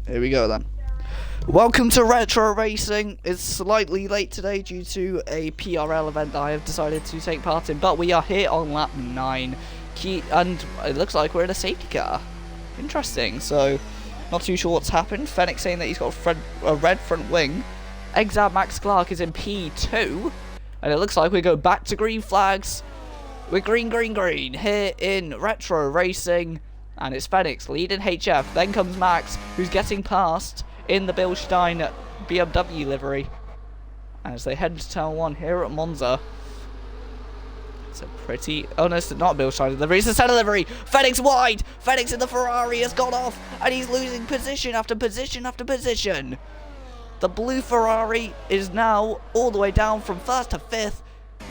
Here we go then. Welcome to Retro Racing. It's slightly late today due to a PRL event that I have decided to take part in, but we are here on lap 9. And it looks like we're in a safety car. Interesting. So, not too sure what's happened. Fenix saying that he's got a red front wing. Exam Max Clark is in P2. And it looks like we go back to green flags. We're green here in Retro Racing. And it's Fenix leading HF. Then comes Max, who's getting past in the Bilstein BMW livery as they head to turn 1 here at Monza. It's a pretty... Oh no, it's not a Bilstein livery, it's a Senna livery. Fenix wide! Fenix in the Ferrari has gone off and he's losing position after position after position. The blue Ferrari is now all the way down from 1st to 5th.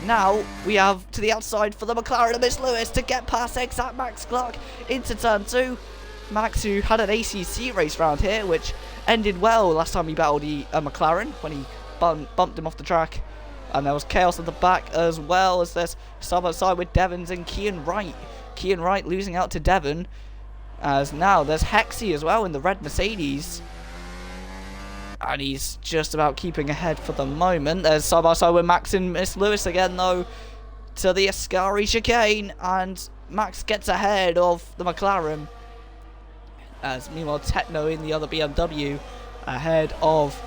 Now we have to the outside for the McLaren of Miss Lewis to get past exact Max Clark into turn 2. Max, who had an ACC race round here, which ended well last time he battled the McLaren when he bumped him off the track. And there was chaos at the back as well as this side by side with Devons and Kian Wright. Kian Wright losing out to Devon, as now there's Hexy as well in the red Mercedes. And he's just about keeping ahead for the moment. There's side by side with Max and Miss Lewis again though, to the Ascari chicane, and Max gets ahead of the McLaren. As meanwhile Techno in the other BMW ahead of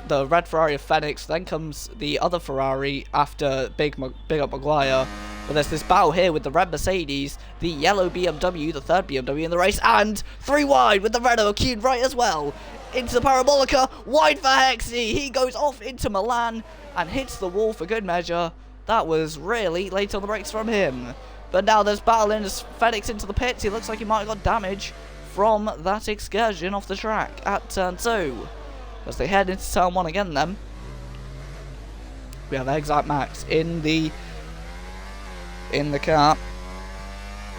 the red Ferrari of Fenix. Then comes the other Ferrari after Big Up Maguire. But there's this battle here with the red Mercedes, the yellow BMW, the third BMW in the race, and 3 wide with the Renault Keen right as well. Into the Parabolica, wide for Hexy. He goes off into Milan and hits the wall for good measure. That was really late on the brakes from him. But now there's battling as Fenix into the pits. He looks like he might have got damage from that excursion off the track at turn 2. As they head into turn 1 again then. We have Exact Max in the car.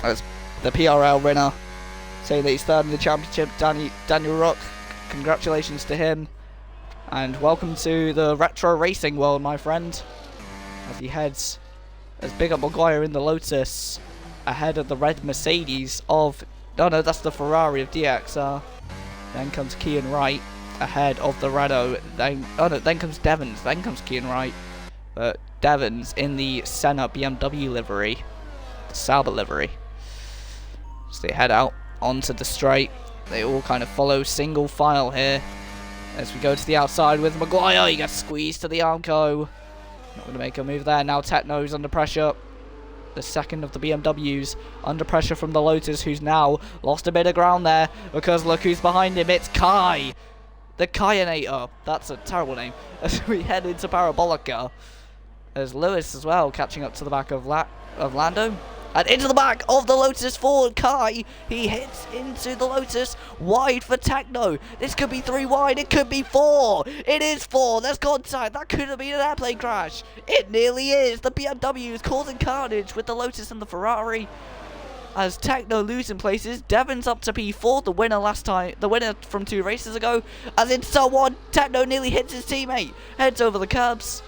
As the PRL winner saying that he's third in the championship, Daniel Rock. Congratulations to him. And welcome to the retro racing world, my friend. As he heads as Big Up Maguire in the Lotus ahead of the red Mercedes of... Oh no, that's the Ferrari of DXR. Then comes Kian Wright ahead of the Renault. Then comes Devons. Then comes Kian Wright. But Devons in the Senna BMW livery, the Sauber livery. So they head out onto the straight. They all kind of follow single file here. As we go to the outside with Maguire, he gets squeezed to the Armco. Not going to make a move there. Now Techno's under pressure. The second of the BMWs under pressure from the Lotus, who's now lost a bit of ground there because look who's behind him. It's Kai, the Kayanator. That's a terrible name. As we head into Parabolica, there's Lewis as well catching up to the back of Lando. And into the back of the Lotus for Kai. He hits into the Lotus. Wide for Techno. This could be 3 wide. It could be 4. It is 4. There's contact. That could have been an airplane crash. It nearly is. The BMW is causing carnage with the Lotus and the Ferrari. As Techno losing places. Devon's up to P4. The winner last time. The winner from 2 races ago. As in someone, Techno nearly hits his teammate. Heads over the curbs.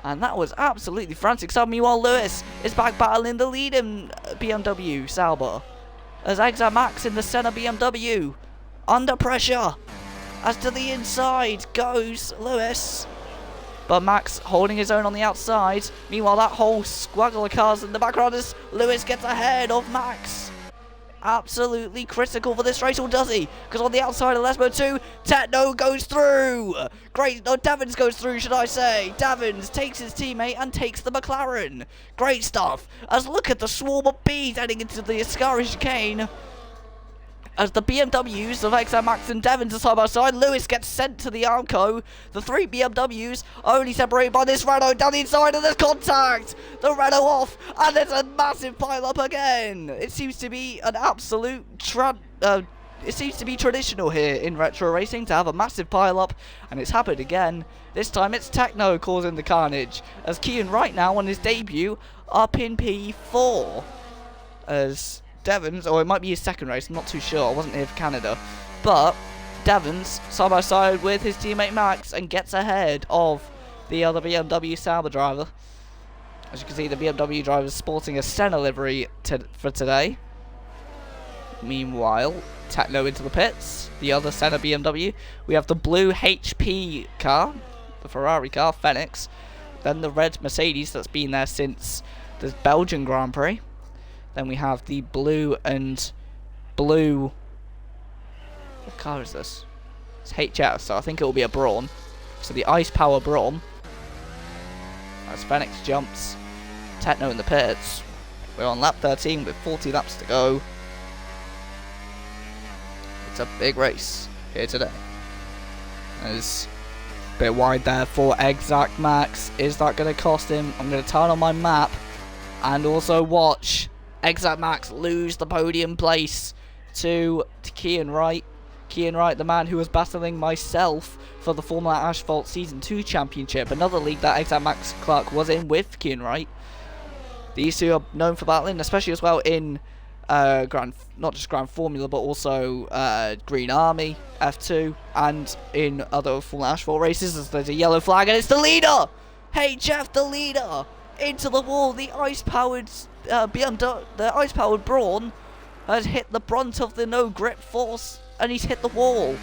And that was absolutely frantic. So meanwhile, Lewis is back battling the lead in BMW Sauber. As Exa Max in the Senna BMW. Under pressure. As to the inside goes Lewis. But Max holding his own on the outside. Meanwhile, that whole squaggle of cars in the background as Lewis gets ahead of Max. Absolutely critical for this race, or does he? Because on the outside of Lesbo 2, Techno goes through. Great, no, Davins goes through, should I say. Davins takes his teammate and takes the McLaren. Great stuff. As look at the swarm of bees heading into the Ascari chicane. As the BMWs of XM Max and Devons are side by side, Lewis gets sent to the Armco. The 3 BMWs are only separated by this Renault down the inside, and there's contact. The Renault off, and there's a massive pile up again. It seems to be an absolute it seems to be traditional here in retro racing to have a massive pile up, and it's happened again. This time it's Techno causing the carnage, as Kian right now on his debut up in P4. As Devons, or it might be his second race, I'm not too sure, I wasn't here for Canada, but Devons side by side with his teammate Max and gets ahead of the other BMW Sauber driver. As you can see, the BMW driver is sporting a Senna livery for today. Meanwhile, Techno into the pits, the other Senna BMW. We have the blue HP car, the Ferrari car, Phoenix. Then the red Mercedes that's been there since the Belgian Grand Prix. Then we have the blue and blue. What car is this? It's HS, so I think it will be a Brawn. So the Ice Power Brawn. As Phoenix jumps, Techno in the pits. We're on lap 13 with 40 laps to go. It's a big race here today. There's a bit wide there for Exact Max. Is that going to cost him? I'm going to turn on my map and also watch Exact Max lose the podium place to Kian Wright. Kian Wright, the man who was battling myself for the Formula Asphalt Season 2 Championship, another league that Exact Max Clark was in with Kian Wright. These two are known for battling, especially as well in not just Grand Formula, but also Green Army, F2, and in other Formula Asphalt races, as there's a yellow flag, and it's the leader! Hey Jeff, the leader! Into the wall, the ice-powered the ice-powered Brawn has hit the brunt of the no-grip force, and he's hit the wall.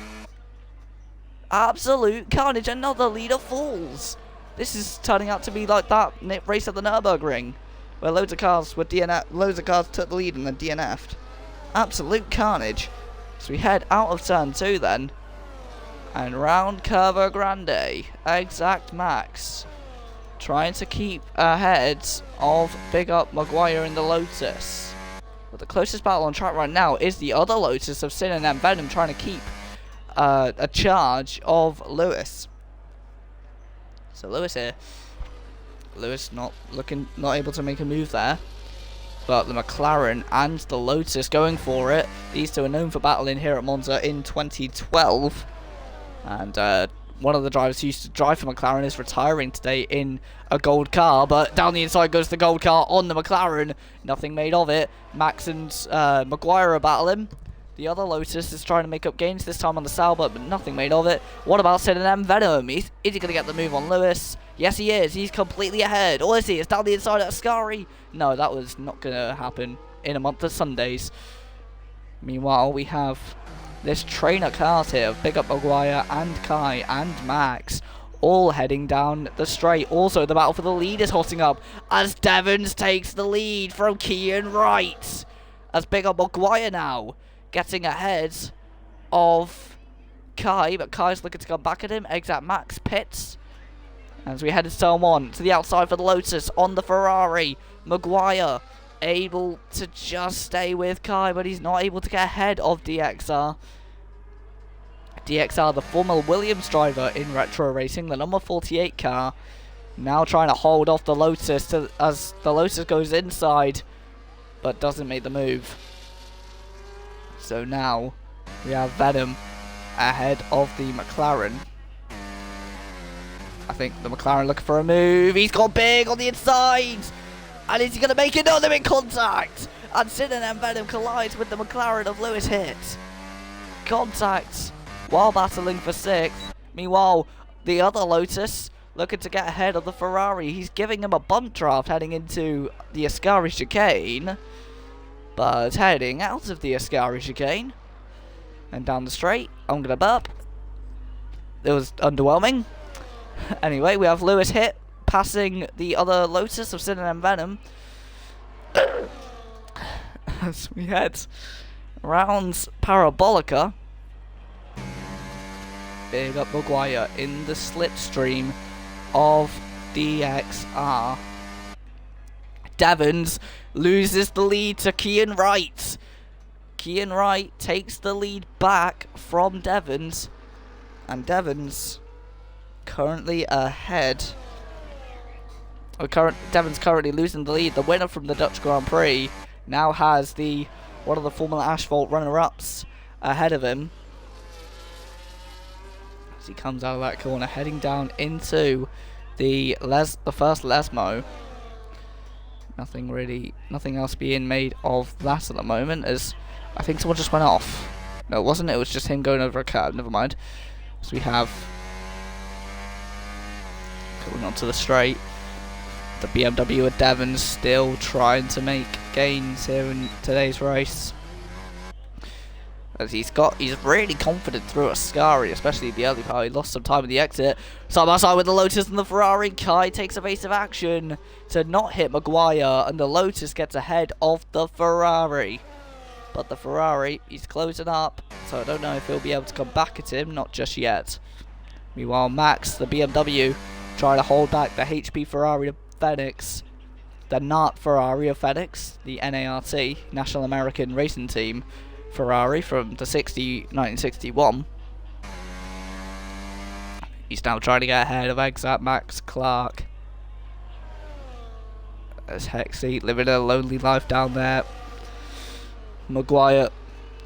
Absolute carnage, another leader falls. This is turning out to be like that race at the Nürburgring, where loads of cars took the lead and then DNF'd. Absolute carnage. So we head out of turn 2 then, and round Curva Grande. Exact Max trying to keep ahead of Big Up Maguire in the Lotus. But the closest battle on track right now is the other Lotus of Sin and M Venom trying to keep a charge of Lewis. So Lewis here. Lewis not able to make a move there. But the McLaren and the Lotus going for it. These two are known for battling here at Monza in 2012. And one of the drivers who used to drive for McLaren is retiring today in a gold car. But down the inside goes the gold car on the McLaren. Nothing made of it. Max and Maguire are battling. The other Lotus is trying to make up gains this time on the Sauber, but nothing made of it. What about Sid and M Venom? Is he going to get the move on Lewis? Yes, he is. He's completely ahead. All I see is down the inside at Ascari. No, that was not going to happen in a month of Sundays. Meanwhile, we have this trainer cars here of Big Up Maguire and Kai and Max, all heading down the straight. Also, the battle for the lead is hotting up as Devons takes the lead from Kian Wright. As Big Up Maguire now getting ahead of Kai, but Kai's looking to come back at him. Exact Max pits as we head to turn 1 to the outside for the Lotus on the Ferrari. Maguire able to just stay with Kai, but he's not able to get ahead of DXR. DXR, the former Williams driver in retro racing, the number 48 car, now trying to hold off the Lotus as the Lotus goes inside, but doesn't make the move. So now we have Venom ahead of the McLaren. I think the McLaren looking for a move. He's gone big on the inside. And is he going to make it? No, they're in contact. And Sin and M Venom collides with the McLaren of Lewis hit. Contact while battling for 6th. Meanwhile, the other Lotus looking to get ahead of the Ferrari. He's giving him a bump draft heading into the Ascari chicane. But heading out of the Ascari chicane and down the straight, I'm going to burp. It was underwhelming. Anyway, we have Lewis hit, passing the other Lotus of Sin and M Venom. As we head round Parabolica. Big Up Maguire in the slipstream of DXR. Devons loses the lead to Kian Wright. Kian Wright takes the lead back from Devons. And Devons currently ahead. Devons currently losing the lead. The winner from the Dutch Grand Prix now has one of the Formula Asphalt runner-ups ahead of him. As he comes out of that corner, heading down into the first Lesmo. Nothing else being made of that at the moment, as I think someone just went off. No, it wasn't. It was just him going over a curb. Never mind. So we have going onto the straight. The BMW of Devon still trying to make gains here in today's race. As he's really confident through Ascari, especially the early part. He lost some time in the exit. Side by side with the Lotus and the Ferrari. Kai takes evasive action to not hit Maguire, and the Lotus gets ahead of the Ferrari. But the Ferrari, he's closing up, so I don't know if he'll be able to come back at him, not just yet. Meanwhile, Max, the BMW, trying to hold back the HP Ferrari of Phoenix. The NART Ferrari of Phoenix, the NART, National American Racing Team Ferrari from the 1961. He's now trying to get ahead of Exat Max Clark. As Hexy living a lonely life down there. Maguire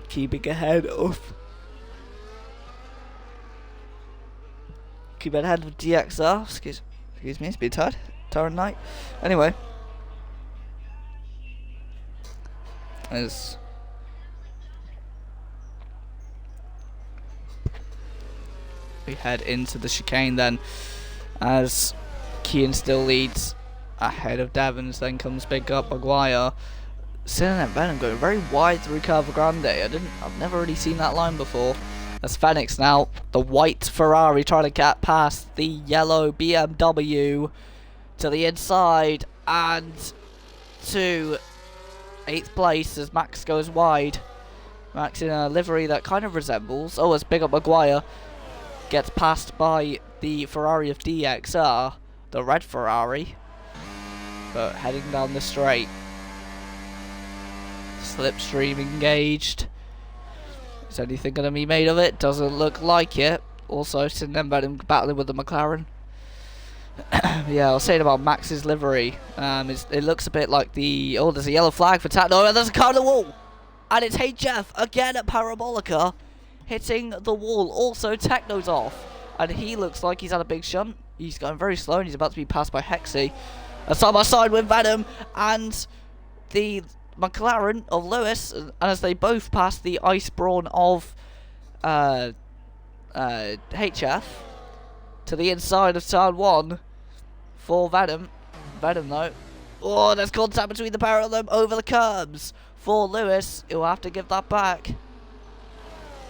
keeping ahead of DXR. Excuse me, it's been tired night. Anyway, as we head into the chicane, then as Kean still leads ahead of Devons, then comes Big Up Maguire. Cynet Venom going very wide through Curva Grande. I've never really seen that line before. As Phoenix now, the white Ferrari trying to get past the yellow BMW to the inside and to 8th place as Max goes wide. Max in a livery that kind of resembles, as Big Up Maguire gets passed by the Ferrari of DXR, the red Ferrari, but heading down the straight. Slipstream engaged. Is anything going to be made of it? Doesn't look like it. Also, Cynet Venom battling with the McLaren. Yeah, I was saying about Max's livery. It looks a bit like the... Oh, there's a yellow flag for Techno, and there's a car on the wall! And it's HF again at Parabolica, hitting the wall. Also, Techno's off, and he looks like he's had a big shunt. He's going very slow, and he's about to be passed by Hexy. Side by side with Venom, and the McLaren of Lewis, and as they both pass the Ice Brawn of HF to the inside of turn 1 for Venom. Venom though. Oh, there's contact between the pair of them over the curbs. For Lewis, he'll have to give that back.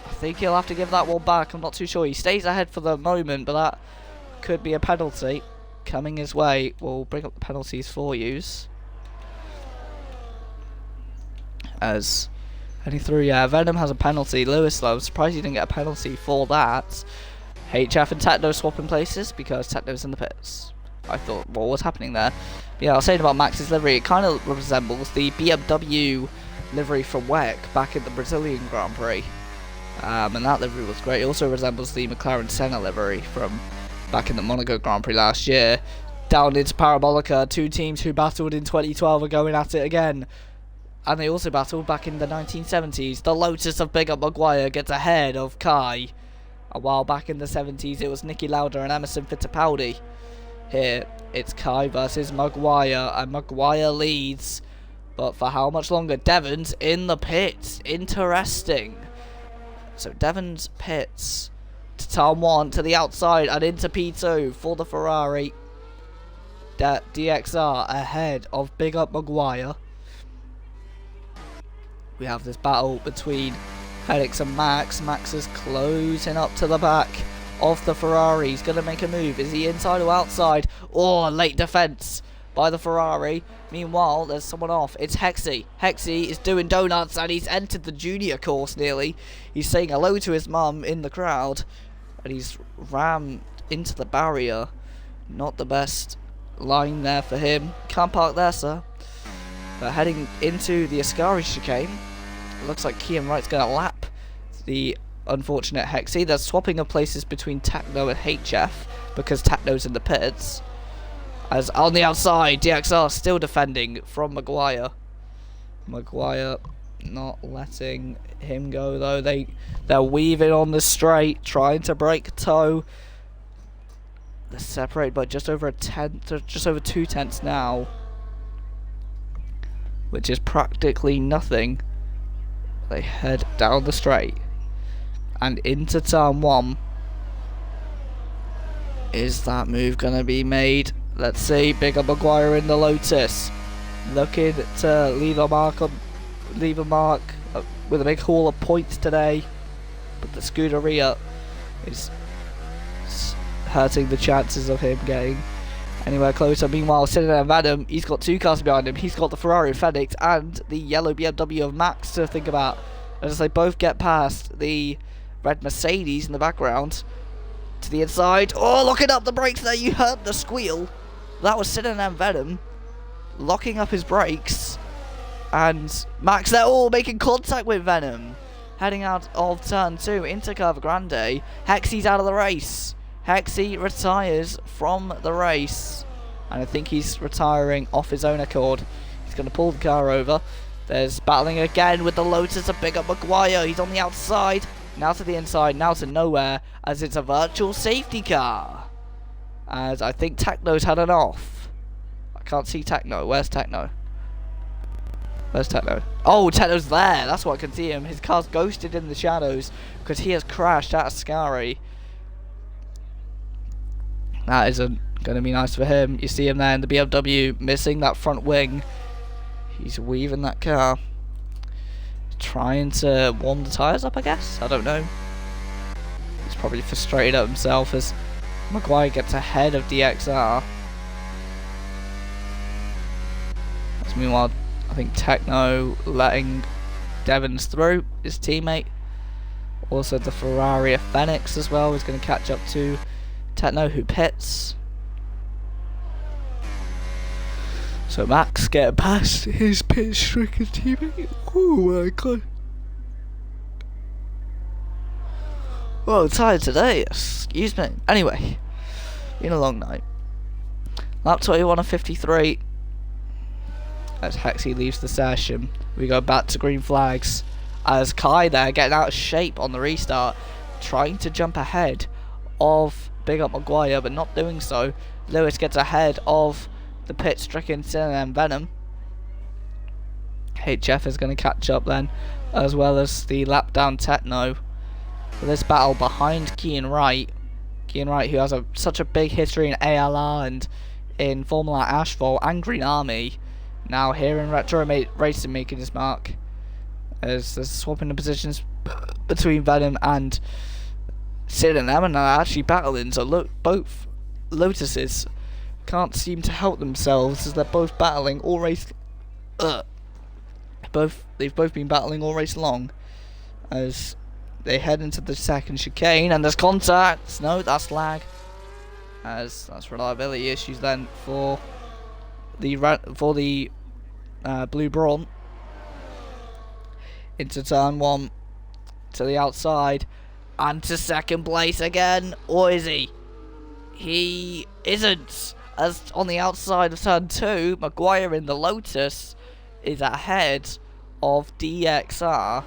I think he'll have to give that one back. I'm not too sure. He stays ahead for the moment, but that could be a penalty coming his way. We'll bring up the penalties for yous. As heading through, yeah, Venom has a penalty. Lewis, though, I'm surprised he didn't get a penalty for that. HF and Techno swapping places because Techno's in the pits. I thought, what was happening there? But yeah, I was saying about Max's livery, it kind of resembles the BMW livery from WEC back in the Brazilian Grand Prix. And that livery was great. It also resembles the McLaren Senna livery from back in the Monaco Grand Prix last year. Down into Parabolica, two teams who battled in 2012 are going at it again. And they also battled back in the 1970s. The Lotus of Big Up Maguire gets ahead of Kai. A while back in the 70s, it was Niki Lauda and Emerson Fittipaldi. Here, it's Kai versus Maguire, and Maguire leads. But for how much longer? Devon's in the pits. Interesting. So Devon's pits to turn 1, to the outside, and into P2 for the Ferrari. DXR ahead of Big Up Maguire. We have this battle between Felix and Max. Max is closing up to the back of the Ferrari. He's going to make a move. Is he inside or outside? Oh, late defense by the Ferrari. Meanwhile, there's someone off. It's Hexy. Hexy is doing donuts, and he's entered the junior course nearly. He's saying hello to his mum in the crowd, and he's rammed into the barrier. Not the best line there for him. Can't park there, sir. But heading into the Ascari chicane, it looks like Kian Wright's going to lap the unfortunate Hexy. They're swapping of places between Techno and HF because Techno's in the pits. As on the outside, DXR still defending from Maguire. Maguire not letting him go though. They're weaving on the straight, trying to break a toe. They're separated by just over a tenth, just over 2 tenths now, which is practically nothing. They head down the straight and into turn 1. Is that move gonna be made? Let's see. Big Up Maguire in the Lotus, looking to leave a mark with a big haul of points today, but the Scuderia is hurting the chances of him getting anywhere closer. Meanwhile, Sinner and Venom, he's got 2 cars behind him. He's got the Ferrari Fenix and the yellow BMW of Max to think about, as they both get past the red Mercedes in the background. To the inside. Oh, locking up the brakes there. You heard the squeal. That was Sinner and Venom locking up his brakes. And Max, they're all making contact with Venom. Heading out of turn 2 into Curva Grande. Hexy's out of the race. Hexy retires from the race. And I think he's retiring off his own accord. He's going to pull the car over. There's battling again with the Lotus of Big Up Maguire. He's on the outside. Now to the inside. Now to nowhere. As it's a virtual safety car. As I think Techno's had an off. I can't see Techno. Where's Techno? Where's Techno? Oh, Techno's there. That's why I can see him. His car's ghosted in the shadows because he has crashed at Ascari. That isn't going to be nice for him. You see him there in the BMW missing that front wing. He's weaving that car. Trying to warm the tyres up, I guess? I don't know. He's probably frustrated at himself as Maguire gets ahead of DXR. As meanwhile, I think Techno letting Devons through, his teammate. Also the Ferrari Fenix as well is going to catch up to Techno, who pits. So Max getting past his pit-stricken teammate. Oh my god. Well, I'm tired today, excuse me. Anyway, been a long night. Lap 21 of 53. As Hexy leaves the session, we go back to green flags. As Kai there getting out of shape on the restart, trying to jump ahead of Big Up Maguire, but not doing so. Lewis gets ahead of the pit-stricken Sinner and Venom. HF is going to catch up then, as well as the lap down Techno. For this battle behind Kean Wright. Kean Wright, who has such a big history in ALR and in Formula Asphalt and Green Army. Now here in Retro Racing making his mark. As there's swapping the positions between Venom and Sid and them, and are actually battling. So look, both Lotuses can't seem to help themselves as they're both battling all race. They've both been battling all race long. As they head into the second chicane, and there's contact. No, that's lag. As that's reliability issues then for the Blue Brawn. Into turn 1, to the outside, and to second place again. Or is he? He isn't. As on the outside of turn 2, Maguire in the Lotus is ahead of DXR.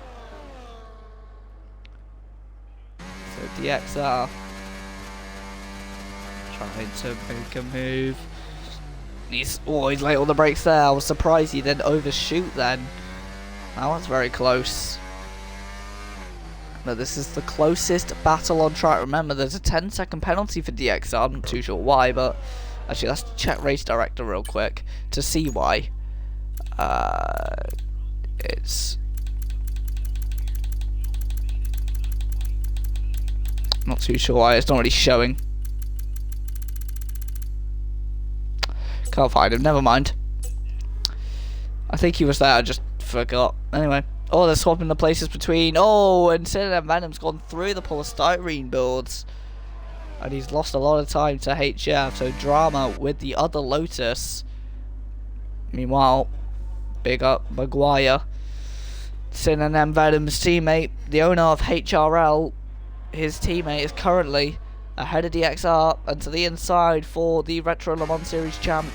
So DXR trying to make a move. He's late on the brakes there. I was surprised he didn't overshoot then. That one's very close. But this is the closest battle on track. Remember, there's a 10-second penalty for DXR. I'm not too sure why, but actually, let's check race director real quick to see why. It's not too sure why. It's not really showing. Can't find him. Never mind. I think he was there. I just forgot. Anyway. Oh, they're swapping the places between. Oh, and Sinner and Venom's gone through the polystyrene boards. And he's lost a lot of time to HF. So drama with the other Lotus. Meanwhile, Big Up Maguire. Sinner and Venom's teammate, the owner of HRL, his teammate is currently ahead of DXR and to the inside for the Retro Le Mans Series champ.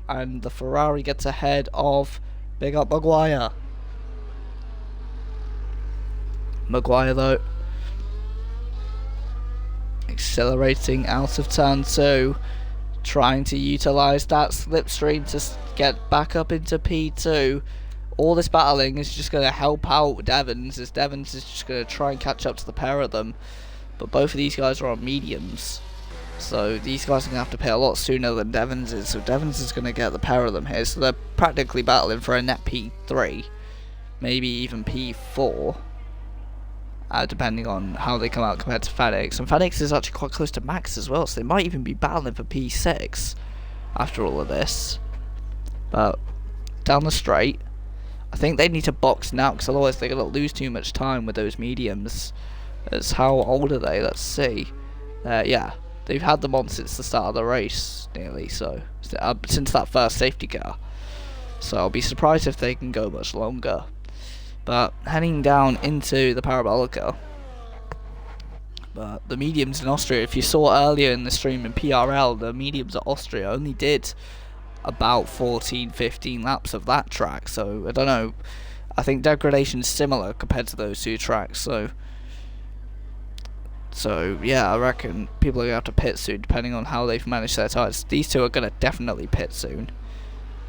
And the Ferrari gets ahead of Big Up Maguire. Maguire though, accelerating out of turn 2, trying to utilise that slipstream to get back up into P2. All this battling is just going to help out Devons, as Devons is just going to try and catch up to the pair of them. But both of these guys are on mediums, so these guys are going to have to pit a lot sooner than Devons is. So Devons is going to get the pair of them here, so they're practically battling for a net P3. maybe even P4. Depending on how they come out compared to Phoenix. And Phoenix is actually quite close to Max as well, so they might even be battling for P6 after all of this. But down the straight, I think they need to box now, because otherwise they're going to lose too much time with those mediums. As how old are they? Let's see. Yeah, they've had them on since the start of the race, nearly, so since that first safety car. So I'll be surprised if they can go much longer. But heading down into the Parabolica, but the mediums in Austria, if you saw earlier in the stream in PRL, the mediums at Austria only did about 14-15 laps of that track, so I don't know, I think degradation's similar compared to those two tracks, so yeah, I reckon people are going to have to pit soon depending on how they've managed their tyres. These two are going to definitely pit soon,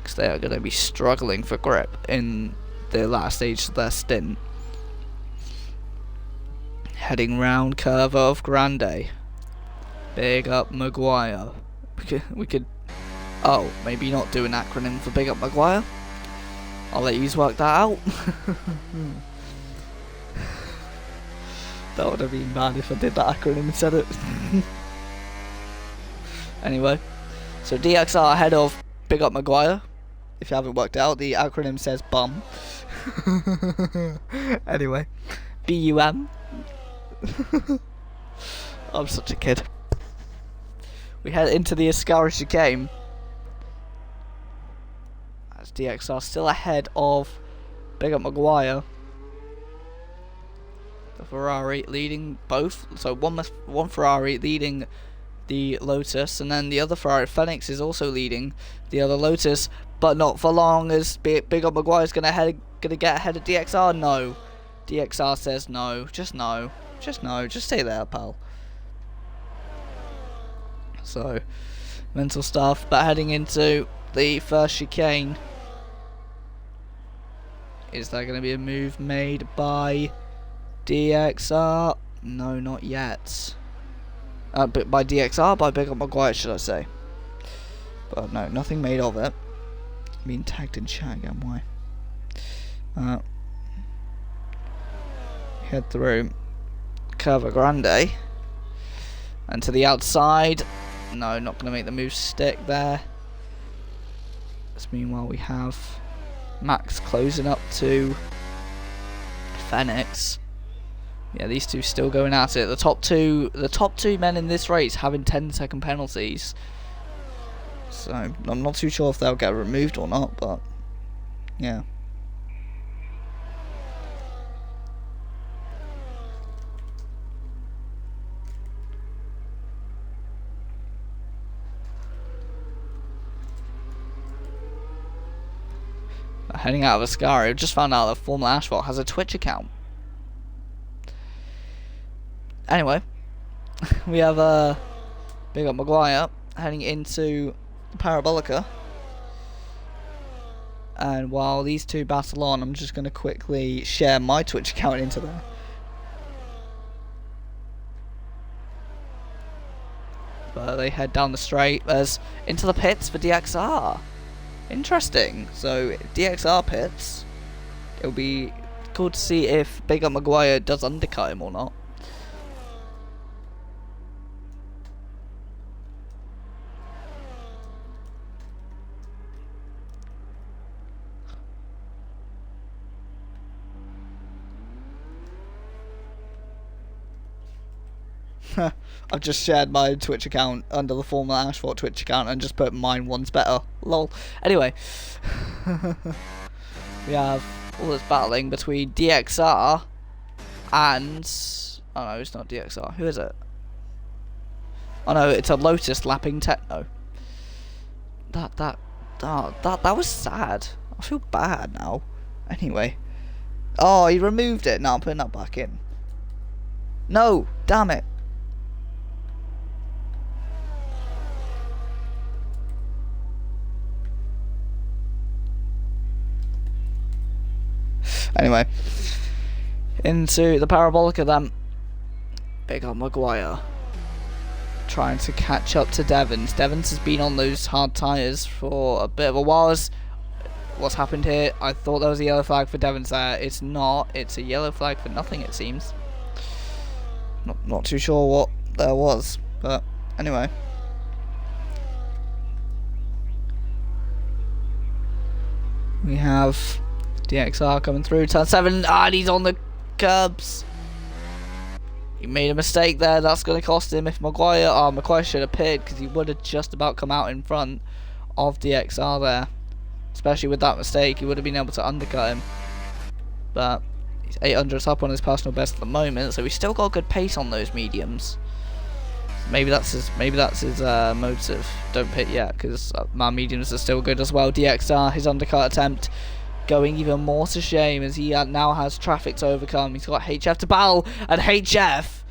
because they are going to be struggling for grip in the last stage of their stint. Heading round curve of Grande. Big up Maguire. We could oh, maybe not do an acronym for Big Up Maguire. I'll let you work that out. That would have been bad if I did that acronym instead of Anyway, so DXR ahead of Big Up Maguire. If you haven't worked out, the acronym says BUM. Anyway, BUM. I'm such a kid. We head into the Ascara chicane. As DXR still ahead of Big Up Maguire. The Ferrari leading both. So one Ferrari leading the Lotus, and then the other Ferrari, Phoenix, is also leading the other Lotus, but not for long, as Big Up Maguire's gonna get ahead of DXR. No, DXR says no. Just no. Just no. Just stay there, pal. So mental stuff. But heading into the first chicane, is there going to be a move made by DXR? No, not yet. But by DXR, by Big Up Maguire, should I say? But no, nothing made of it. Being tagged in chat again. Why? Head through Curva Grande and to the outside. No, not going to make the move stick there. As meanwhile we have Max closing up to Phoenix. Yeah, these two still going at it. The top two men in this race having 10-second penalties. So I'm not too sure if they'll get removed or not, but yeah. Heading out of Ascari, I've just found out that Formula Asphalt has a Twitch account. Anyway, we have Big Up Maguire heading into the Parabolica. And while these two battle on, I'm just going to quickly share my Twitch account into there. But they head down the straight as into the pits for DXR. Interesting. So DXR pits. It'll be cool to see if Big Up Maguire does undercut him or not. I've just shared my Twitch account under the Formula Asphalt Twitch account and just put mine one's better. Lol. Anyway. We have all this battling between DXR and... oh no, it's not DXR. Who is it? Oh no, it's a Lotus lapping Techno. That was sad. I feel bad now. Anyway. Oh, he removed it. No, I'm putting that back in. No, damn it. Anyway, into the Parabolica then. Big Up Maguire trying to catch up to Devons. Devons has been on those hard tyres for a bit of a while. what's happened here. I thought there was a yellow flag for Devon's there. It's not. It's a yellow flag for nothing, it seems. Not too sure what there was, but anyway. We have DXR coming through turn 7, and he's on the curbs. He made a mistake there. That's going to cost him. If Maguire should have pitted, because he would have just about come out in front of DXR there. Especially with that mistake, he would have been able to undercut him. But he's 800 up on his personal best at the moment, so he's still got good pace on those mediums. Maybe that's his motive. Don't pit yet, because my mediums are still good as well. DXR, his undercut attempt going even more to shame, as he now has traffic to overcome. He's got HF to battle, and HF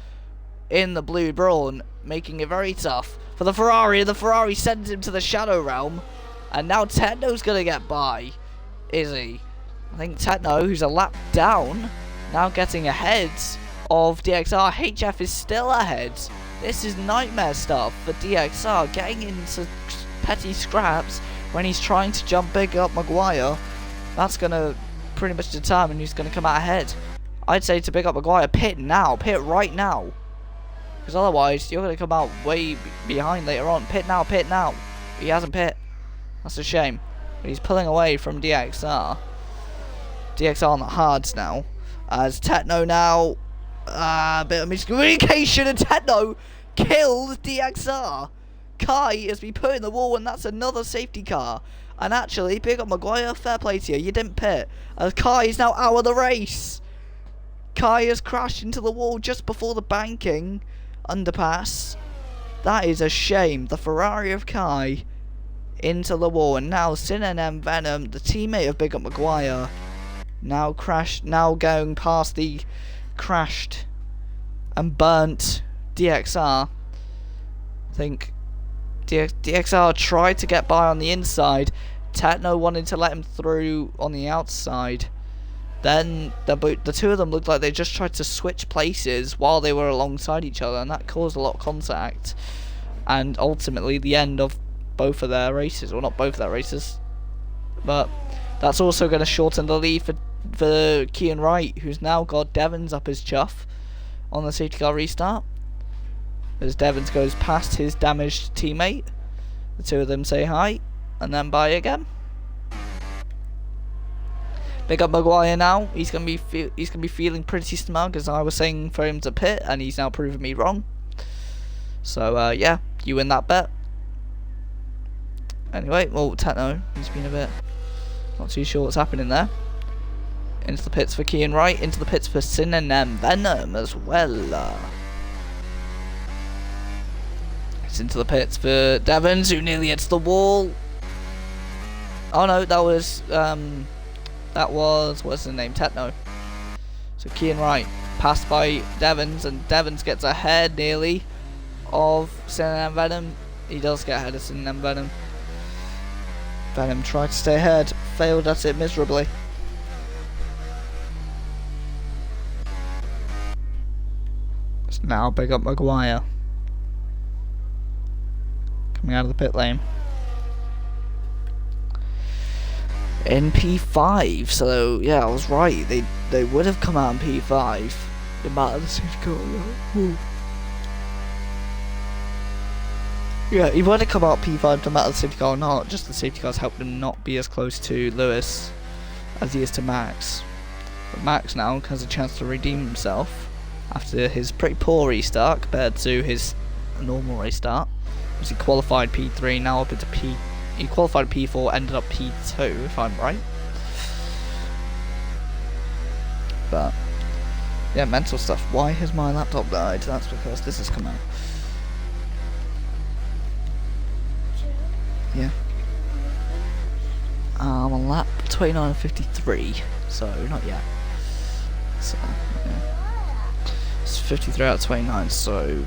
in the blue brawn, making it very tough for the Ferrari. The Ferrari sends him to the Shadow Realm, and now Techno's gonna get by, is he? I think Techno, who's a lap down, now getting ahead of DXR. HF is still ahead. This is nightmare stuff for DXR, getting into petty scraps when he's trying to jump big up Maguire. That's going to pretty much determine who's going to come out ahead. I'd say to pick up Maguire, pit now, pit right now. Because otherwise, you're going to come out way behind later on. Pit now, pit now. He hasn't pit. That's a shame. But he's pulling away from DXR. DXR on the hards now. As Techno now, a bit of miscommunication, and Techno killed DXR. Kai has been put in the wall, and that's another safety car. And actually, pick up Maguire, fair play to you, you didn't pit. As Kai is now out of the race. Kai has crashed into the wall just before the banking underpass. That is a shame. The Ferrari of Kai into the wall, and now Sin and M Venom, the teammate of Big Up Maguire, now going past the crashed and burnt DXR. I think DXR tried to get by on the inside. Techno wanted to let him through on the outside. Then the two of them looked like they just tried to switch places while they were alongside each other, and that caused a lot of contact. And ultimately the end of both of their races, well, not both of their races, but that's also going to shorten the lead for Kean Wright, who's now got Devons up his chuff on the safety car restart. As Devons goes past his damaged teammate, the two of them say hi and then bye again. Big up Maguire now. He's gonna be feeling pretty smug, as I was saying for him to pit, and he's now proven me wrong. So yeah, you win that bet. Anyway, well, Techno, he's been a bit not too sure what's happening there. Into the pits for Kean Wright, into the pits for Sin and M Venom as well. It's into the pits for Devons, who nearly hits the wall. Oh no, that was what's his name, Techno. So Kean Wright passed by Devons, and Devons gets ahead nearly of Sin and M Venom. He does get ahead of Sin and M Venom. Venom tried to stay ahead, failed at it miserably. It's now Big Up Maguire coming out of the pit lane in P5. So yeah, I was right. They would have come out in P5. No matter the safety car. Yeah, he would have come out P5 no matter the safety car or not. Just the safety cars helped him not be as close to Lewis as he is to Max. But Max now has a chance to redeem himself after his pretty poor restart compared to his normal restart. He qualified P3, now up into P. He qualified P4, ended up P2, if I'm right. But yeah, mental stuff. Why has my laptop died? That's because this has come out. Yeah. I'm on lap 29 and 53, so not yet. So yeah. It's 53 out of 29, so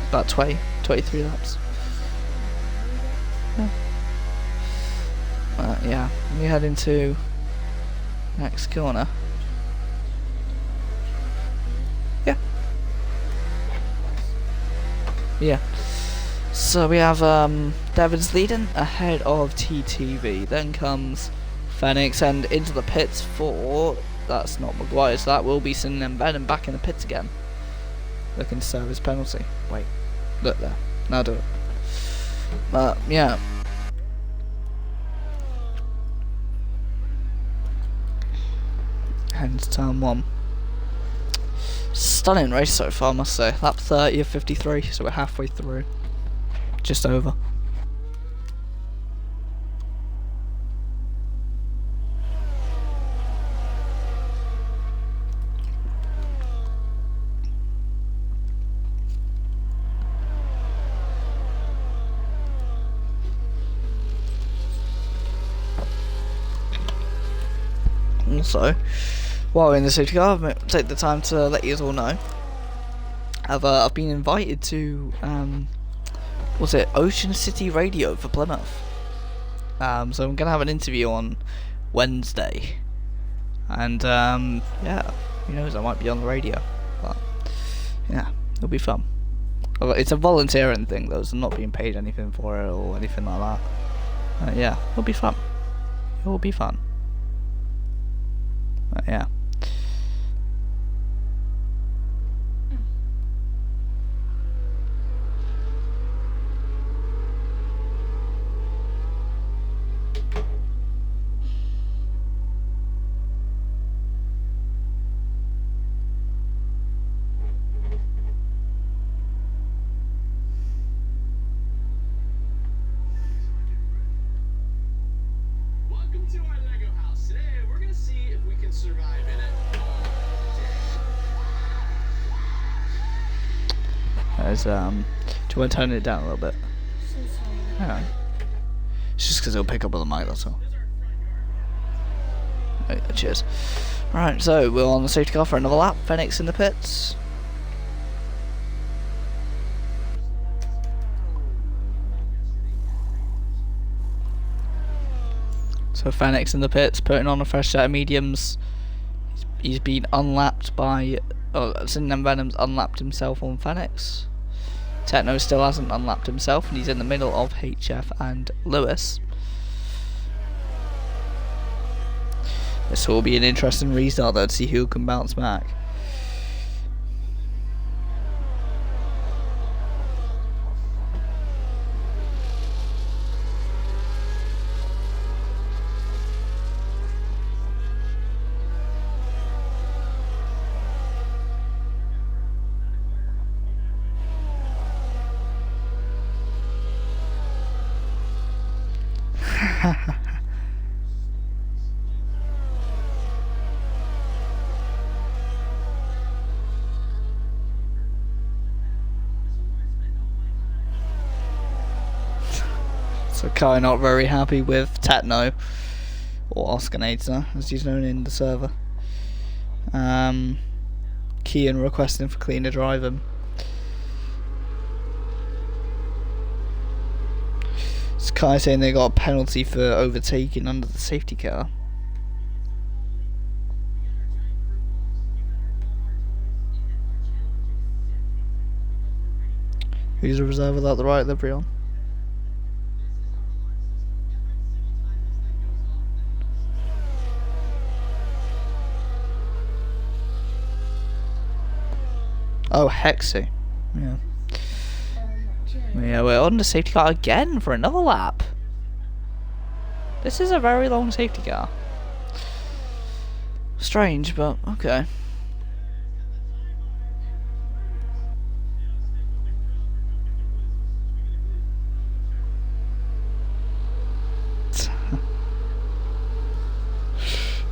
about 23 laps. Yeah. Yeah, we head into next corner. Yeah. Yeah. So we have Devon's leading ahead of TTV. Then comes Phoenix and into the pits for, that's not Maguire, so that will be Sin and Venom back in the pits again, looking to serve his penalty. Wait, look there. Now do it. Yeah. Hence turn 1. Stunning race so far, I must say. Lap 30 of 53, so we're halfway through. Just over. Also, while we're in the safety car, I'll take the time to let you all know I've been invited to was it Ocean City Radio for Plymouth. So I'm gonna have an interview on Wednesday, and yeah, who knows, I might be on the radio, but yeah, it'll be fun. It's a volunteering thing though, so I'm not being paid anything for it or anything like that. Yeah, it'll be fun. It will be fun. Yeah. Welcome to our Lego house. Today we're gonna see if we can survive in it all day. There's do you want to turn it down a little bit? Yeah. It's just because it'll pick up on the mic, that's all. Cheers. Right, so we're on the safety car for another lap. Phoenix in the pits. So Phoenix in the pits, putting on a fresh set of mediums. He's been unlapped by... Sin and Venom's unlapped himself on Phoenix. Techno still hasn't unlapped himself, and he's in the middle of HF and Lewis. This will be an interesting restart though, to see who can bounce back. So Kai not very happy with Techno, or Oscanator as he's known in the server. Kian requesting for cleaner driving. It's Kai saying they got a penalty for overtaking under the safety car. Who's a reserve without the right livery on? Oh, Hexy. Yeah. Yeah, we're on the safety car again for another lap. This is a very long safety car. Strange, but okay.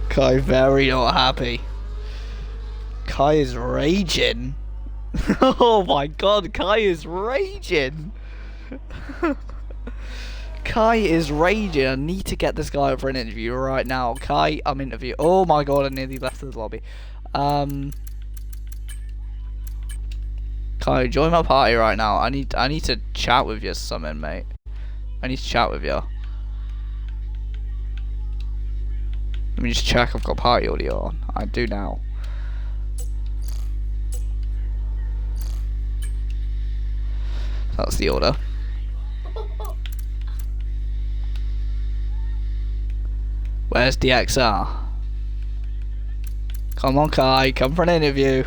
Kai very not happy. Kai is raging. Oh my god, Kai is raging. Kai is raging. I need to get this guy up for an interview right now. Kai, I'm interviewing. Oh my god, I nearly left the lobby. Kai, join my party right now. I need to chat with you something, mate. I need to chat with you. Let me just check I've got party audio on. I do now. That's the order. Where's DXR? Come on, Kai, come for an interview.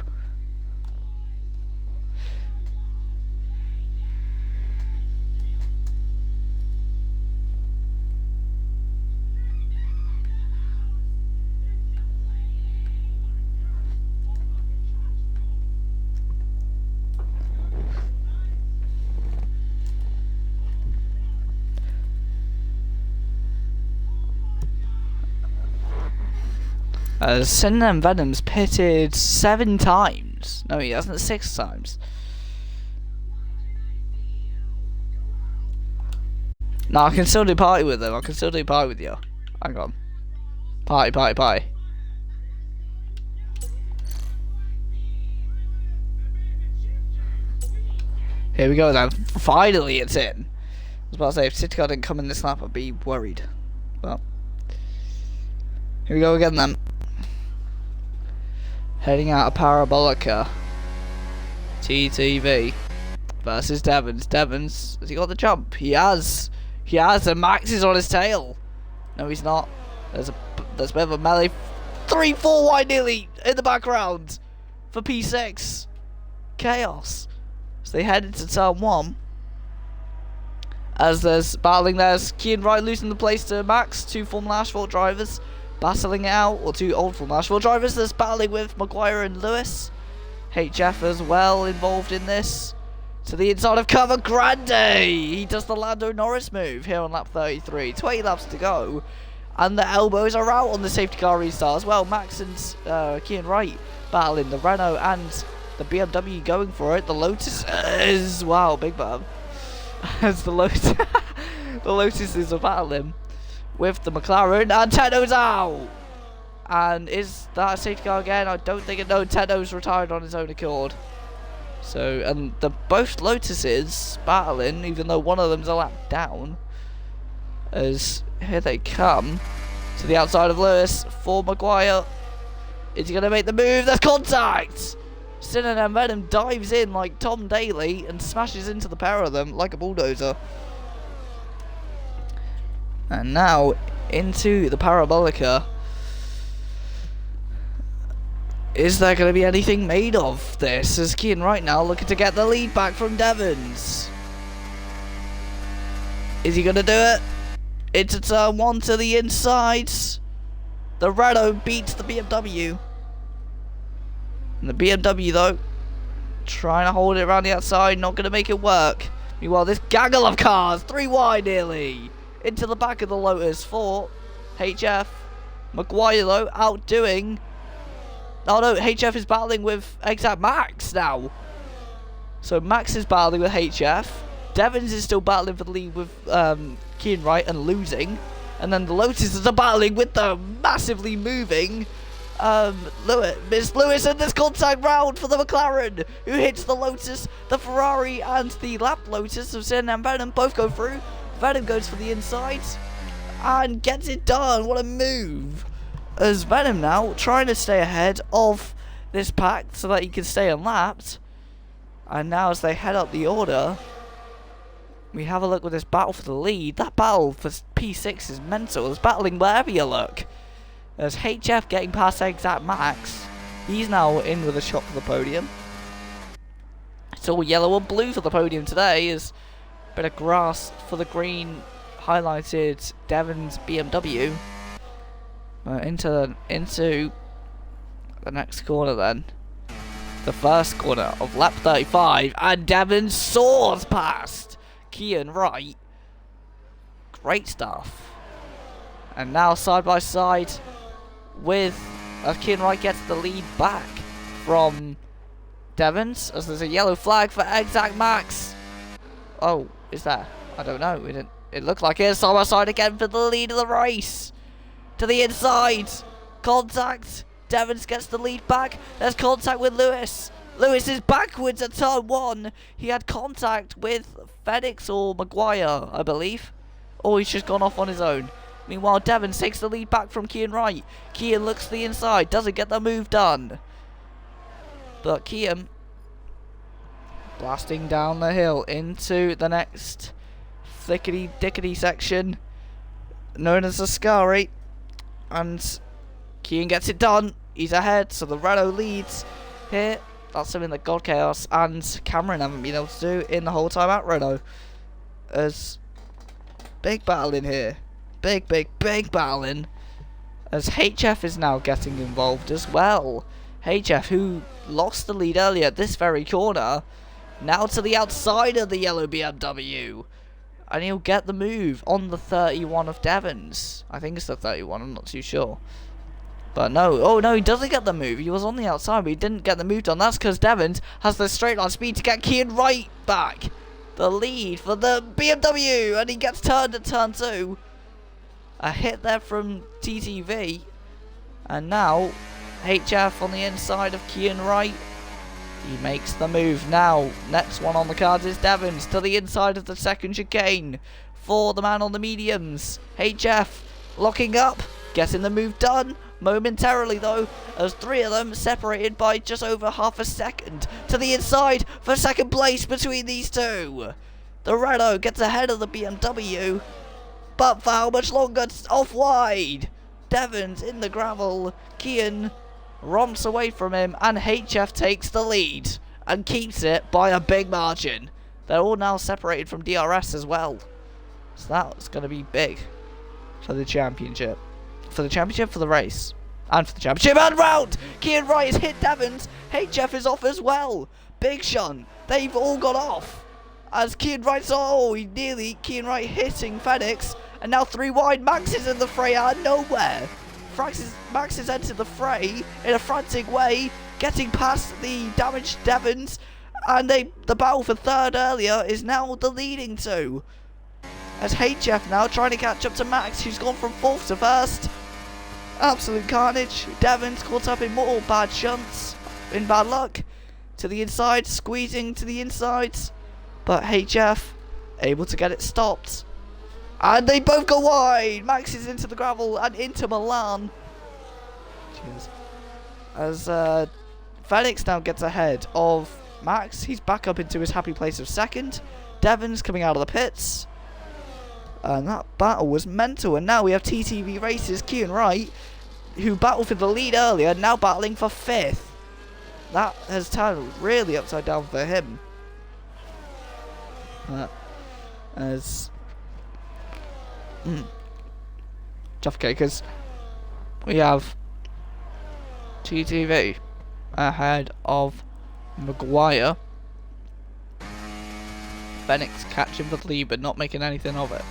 Sin and Venom's pitted 7 times. No, he hasn't, 6 times. No, I can still do party with them. I can still do party with you. Hang on. Party, party, party. Here we go then. Finally it's in. I was about to say, if City Car didn't come in this lap, I'd be worried. Well. Here we go again then. Heading out of Parabolica. TTV versus Devons. Devons, has he got the jump? He has. He has, and Max is on his tail. No, he's not. There's a bit of a melee. 3-4 wide nearly in the background for P6. Chaos. So they head into turn 1. As there's battling, there's Kean Wright losing the place to Max. 2 Formula Asphalt drivers battling it out, or 2 old Formula Asphalt drivers. There's battling with Maguire and Lewis. HF as well involved in this. To the inside of Cover Grande. He does the Lando Norris move here on lap 33. 20 laps to go. And the elbows are out on the safety car restart as well. Max and Kean Wright battling the Renault and the BMW going for it. The Lotus is, wow, big bump. As the Lotus, the Lotuses are battling with the McLaren, and Tenno's out. And is that a safety car again? I don't think it. No, Tenno's retired on his own accord. So, and the both Lotuses battling, even though one of them's a lap down. As here they come to the outside of Lewis for Maguire. Is he going to make the move? There's contact! Sinan and Venom dives in like Tom Daly and smashes into the pair of them like a bulldozer. And now into the Parabolica. Is there going to be anything made of this? As Kean right now looking to get the lead back from Devons. Is he going to do it? It's a turn 1 to the inside. The Renault beats the BMW. And the BMW though, trying to hold it around the outside, not going to make it work. Meanwhile, this gaggle of cars, 3 wide nearly, into the back of the Lotus for HF. Maguire though, outdoing. Oh no, HF is battling with Exact Max now. So Max is battling with HF. Devons is still battling for the lead with Kean Wright and losing. And then the Lotuses are battling with the massively moving Miss Lewis, and this contact round for the McLaren, who hits the Lotus, the Ferrari, and the lap Lotus of Sin and Venom both go through. Venom goes for the inside and gets it done. What a move! As Venom now trying to stay ahead of this pack so that he can stay unlapped. And now as they head up the order, we have a look with this battle for the lead. That battle for P6 is mental. It's battling wherever you look. There's HF getting past Exact Max. He's now in with a shot for the podium. It's all yellow and blue for the podium today. Is a bit of grass for the green highlighted Devon's BMW. Into the next corner then. The first corner of lap 35, and Devon soars past Kean Wright. Great stuff. And now side by side with Kean Wright gets the lead back from Devons, as there's a yellow flag for Exact Max. Oh, is that? I don't know. It looked like it. Side by side again for the lead of the race. To the inside. Contact. Devons gets the lead back. There's contact with Lewis. Lewis is backwards at turn 1. He had contact with Phoenix or Maguire, I believe. Or he's just gone off on his own. Meanwhile, Devons takes the lead back from Kean Wright. Kean looks to the inside, doesn't get the move done. But Kean blasting down the hill into the next thickety-dickety section known as the Scary. And Kian gets it done. He's ahead, so the Renault leads here. That's something that God Chaos and Cameron haven't been able to do in the whole time at Renault. As big battle in here. Big battling. As HF is now getting involved as well. HF, who lost the lead earlier at this very corner, now to the outside of the yellow BMW. And he'll get the move on the 31 of Devons. I think it's the 31, I'm not too sure. But no, oh no, he doesn't get the move. He was on the outside, but he didn't get the move done. That's because Devons has the straight line speed to get Kian right back. The lead for the BMW, and he gets turned at turn 2. A hit there from TTV. And now, HF on the inside of Kian Wright. He makes the move now. Next one on the cards is Devons to the inside of the second chicane for the man on the mediums. HF locking up, getting the move done momentarily though, as 3 of them separated by just over half a second to the inside for second place between these two. The Renault gets ahead of the BMW, but for how much longer? It's off wide. Devons in the gravel. Kian romps away from him, and HF takes the lead and keeps it by a big margin. They're all now separated from DRS as well, so that's going to be big for the championship. For the championship, for the race, and for the championship and round. Kian Wright has hit Devons. HF is off as well. Big Sean, they've all got off. As Kian Wright's, Kian Wright hitting Phoenix, and now 3 wide. Max is in the fray out of nowhere. Max has entered the fray in a frantic way, getting past the damaged Devons, and the battle for third earlier is now the leading two. As HF now trying to catch up to Max, who's gone from 4th to 1st. Absolute carnage. Devons caught up in more bad shunts, in bad luck. To the inside, squeezing to the inside, but HF able to get it stopped. And they both go wide. Max is into the gravel and into Milan. Cheers. As Phoenix now gets ahead of Max. He's back up into his happy place of 2nd. Devons coming out of the pits. And that battle was mental. And now we have TTV Races, Kian Wright, who battled for the lead earlier, now battling for 5th. That has turned really upside down for him. As okay, because we have TTV ahead of Maguire. Phoenix catching for the lead but not making anything of it.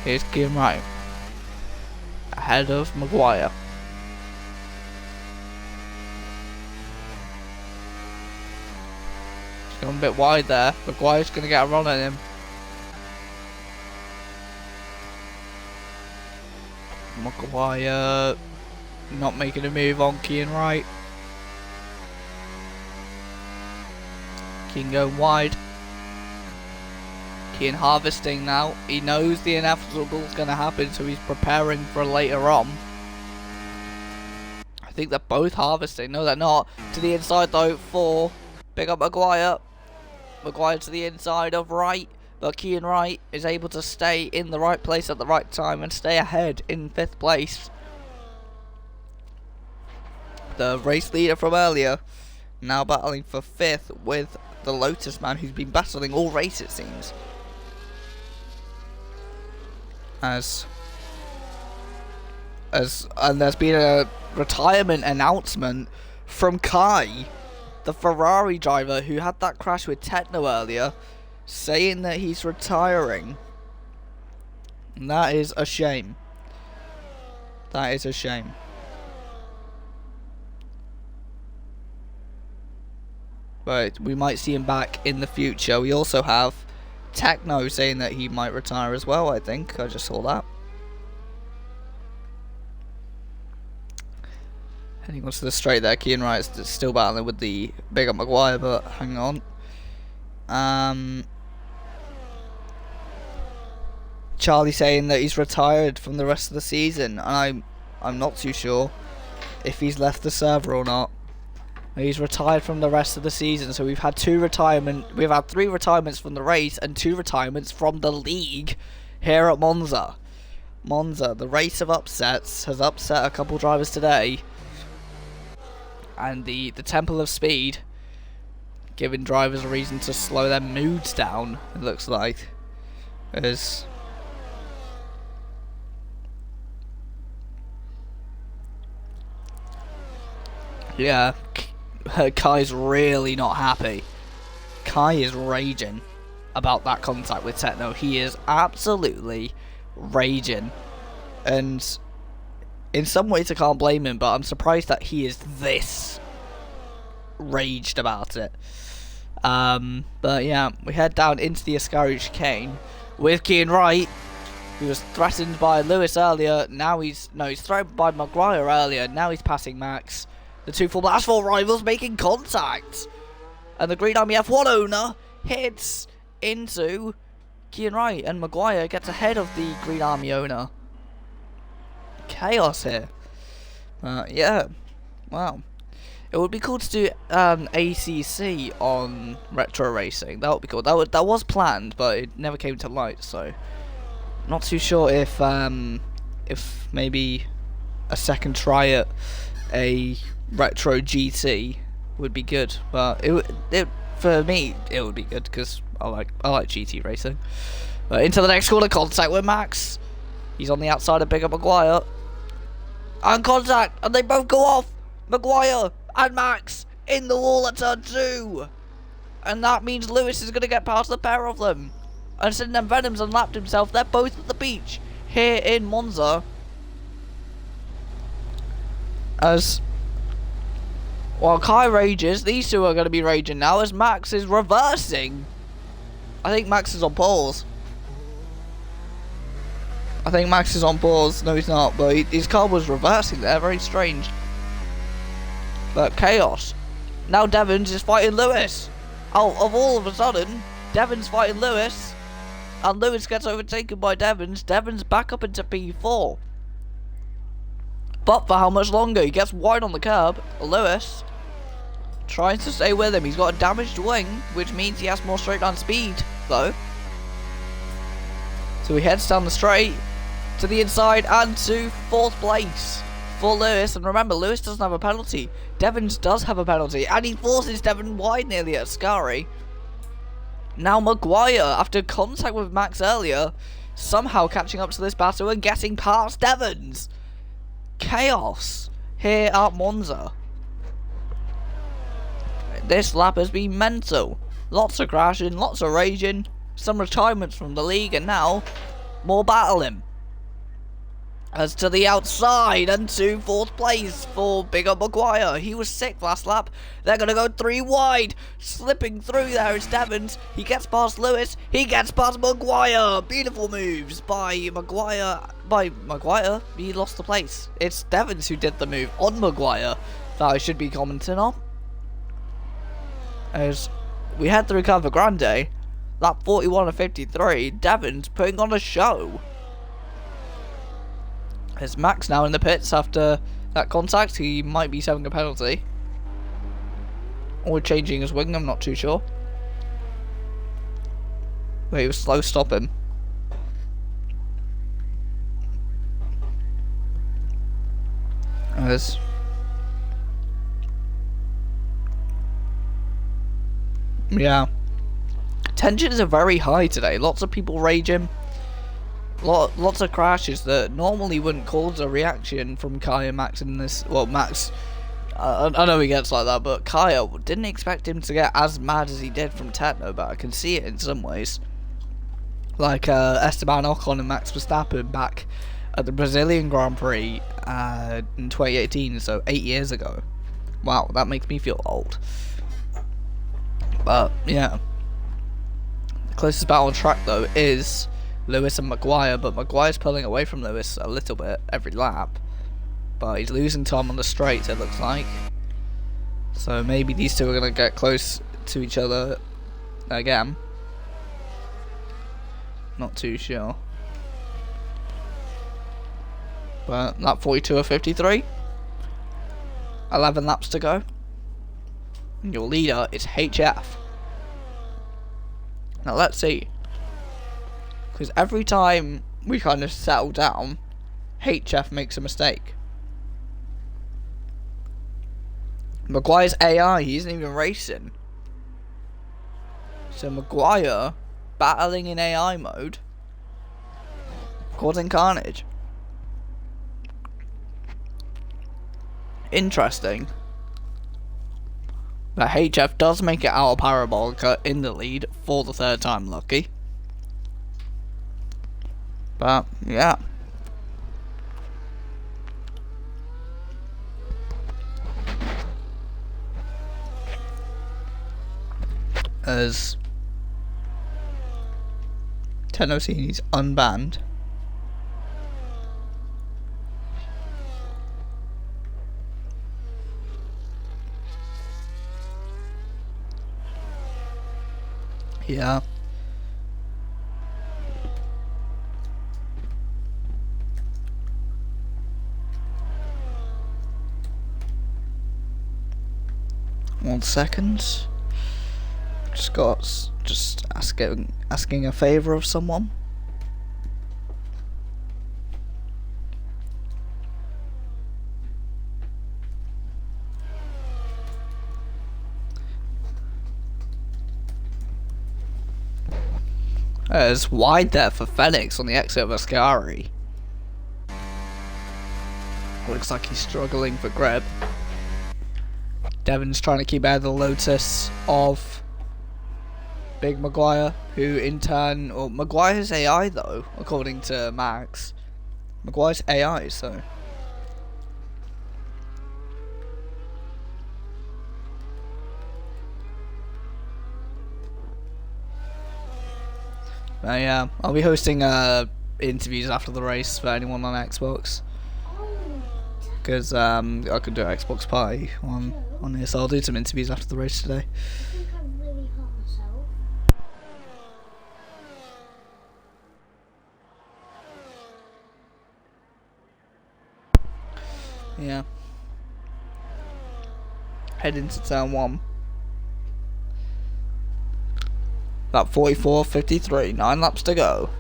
Here's Kian Wright ahead of Maguire. He's gone a bit wide there. Maguire's going to get a run at him. Maguire not making a move on Kian Wright. Kian going wide. Kian harvesting now. He knows the inevitable is going to happen, so he's preparing for later on. I think they're both harvesting. No, they're not. To the inside though for big up Maguire. Maguire to the inside of Wright. But Kian Wright is able to stay in the right place at the right time and stay ahead in 5th place. The race leader from earlier now battling for 5th with the Lotus man, who's been battling all race it seems. And there's been a retirement announcement from Kai, the Ferrari driver who had that crash with Techno earlier, saying that he's retiring. And that is a shame. That is a shame. But we might see him back in the future. We also have Techno saying that he might retire as well, I think. I just saw that. Heading onto the straight there. Kian Wright's still battling with the big up Maguire, but hang on. Charlie saying that he's retired from the rest of the season, and I'm not too sure if he's left the server or not. He's retired from the rest of the season, so we've had 3 retirements from the race and 2 retirements from the league here at Monza. Monza, the race of upsets, has upset a couple drivers today. And the Temple of Speed, giving drivers a reason to slow their moods down, it looks like. Is yeah, Kai's really not happy. Kai is raging about that contact with Techno. He is absolutely raging. And in some ways I can't blame him, but I'm surprised that he is this raged about it. But yeah, we head down into the Ascari chicane with Kian Wright, who was threatened by Lewis earlier. Now he's threatened by Maguire earlier. Now he's passing Max. The two Formula Asphalt rivals making contact, and the Green Army F1 owner hits into Kian Wright, and Maguire gets ahead of the Green Army owner. Chaos here. Yeah, wow. It would be cool to do ACC on retro racing. That would be cool. That was planned, but it never came to light. So, not too sure if maybe a second try at a retro GT would be good. But for me it would be good because I like GT racing. But into the next corner, contact with Max. He's on the outside of Bigger Maguire. And contact, and they both go off. Maguire and Max in the wall at turn 2. And that means Lewis is going to get past the pair of them. And Sidney Venom's unlapped himself. They're both at the beach here in Monza. As while Kai rages, these two are going to be raging now as Max is reversing. I think Max is on pause. No, he's not, but his car was reversing there. Very strange. But chaos. Now Devons is fighting Lewis. Oh, all of a sudden, Devons fighting Lewis. And Lewis gets overtaken by Devons. Devons back up into P4. But for how much longer? He gets wide on the curb. Lewis tries to stay with him. He's got a damaged wing, which means he has more straight line speed, though. So he heads down the straight to the inside and to 4th place for Lewis. And remember, Lewis doesn't have a penalty. Devons does have a penalty, and he forces Devon wide nearly at Ascari. Now Maguire, after contact with Max earlier, somehow catching up to this battle and getting past Devons. Chaos here at Monza. This lap has been mental. Lots of crashing, lots of raging, some retirements from the league, and now more battling. As to the outside and to 4th place for Bigger Maguire. He was 6th last lap. They're going to go 3 wide. Slipping through there is Devons. He gets past Lewis. He gets past Maguire. Beautiful moves by Maguire. He lost the place. It's Devons who did the move on Maguire that I should be commenting on. As we head through Curva Grande, lap 41 of 53, Devons putting on a show. There's Max now in the pits after that contact. He might be having a penalty. Or changing his wing, I'm not too sure. But he was slow stopping. Yeah. Tensions are very high today. Lots of people raging. Lots of crashes that normally wouldn't cause a reaction from Kai and Max in this. Well, Max, I know he gets like that, but Kai, didn't expect him to get as mad as he did from Techno, but I can see it in some ways. Like Esteban Ocon and Max Verstappen back at the Brazilian Grand Prix in 2018, so 8 years ago. Wow, that makes me feel old. But yeah, the closest battle on track though is Lewis and Maguire, but Maguire's pulling away from Lewis a little bit every lap, but he's losing time on the straight, it looks like. So maybe these two are going to get close to each other again. Not too sure. But lap 42 of 53. 11 laps to go. And your leader is HF. Now let's see. Because every time we kind of settle down, HF makes a mistake. Maguire's AI, he isn't even racing. So Maguire, battling in AI mode, causing carnage. Interesting. But HF does make it out of Parabolica in the lead for the third time lucky. But, yeah. As Tenosini's unbanned. Yeah. One second. Just asking a favor of someone. It's wide there for Phoenix on the exit of Ascari. Looks like he's struggling for grip. Devon's trying to keep out of the Lotus of Big Maguire, who in turn, or Maguire's AI though, according to Max. Maguire's AI, so. Yeah, I'll be hosting interviews after the race for anyone on Xbox. Because I could do an Xbox party on here, so I'll do some interviews after the race today. Yeah. Head into turn 1. About 44.53, 9 laps to go.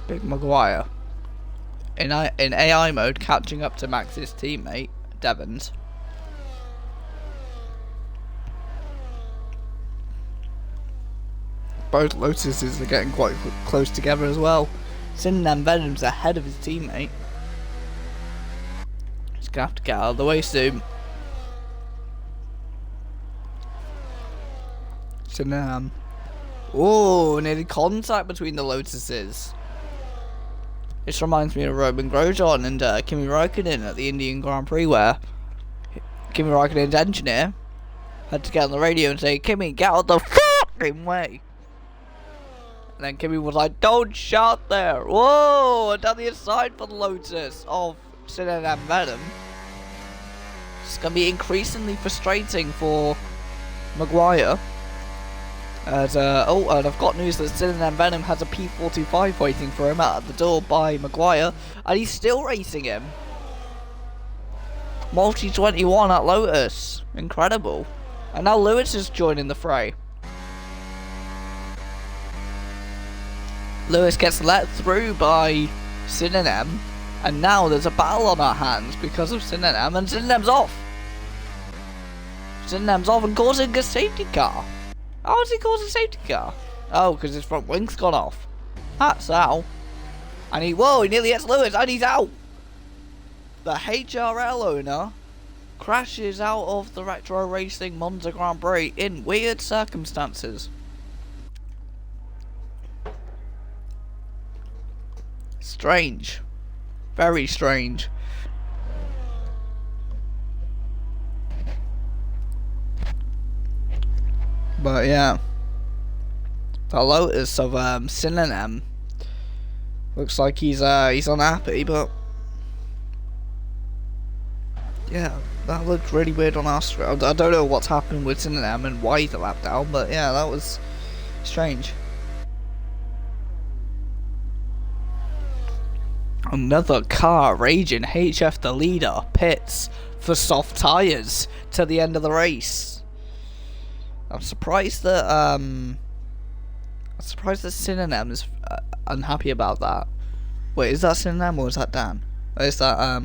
Big Maguire. In AI mode, catching up to Max's teammate, Devons. Both Lotuses are getting quite close together as well. Synonym Venom's ahead of his teammate. He's gonna have to get out of the way soon. Synonym. Oh, nearly contact between the Lotuses. This reminds me of Roman Grosjean and Kimi Raikkonen at the Indian Grand Prix, where Kimi Raikkonen's engineer had to get on the radio and say, "Kimi, get out the fucking way." And then Kimi was like, "Don't shout there." Whoa, and down the inside for the Lotus of Synonym Venom. It's going to be increasingly frustrating for Maguire. And I've got news that Synonym Venom has a P45 waiting for him at the door by Maguire, and he's still racing him. Multi 21 at Lotus, incredible. And now Lewis is joining the fray. Lewis gets let through by Synonym, and now there's a battle on our hands because of Synonym, and Synonym's off. Synonym's off and causing a safety car. How has he caused a safety car? Oh, because his front wing's gone off. That's how. And he nearly hits Lewis, and he's out. The HRL owner crashes out of the Retro Racing Monza Grand Prix in weird circumstances. Strange. Very strange. But yeah, the Lotus of Synonym looks like he's unhappy, but yeah, that looked really weird on our stream. I don't know what's happened with Synonym and why he's a lap down, but yeah, that was strange. Another car raging. HF the leader pits for soft tyres to the end of the race. I'm surprised that Synonym is unhappy about that. Wait, is that Synonym or is that Dan? Or is that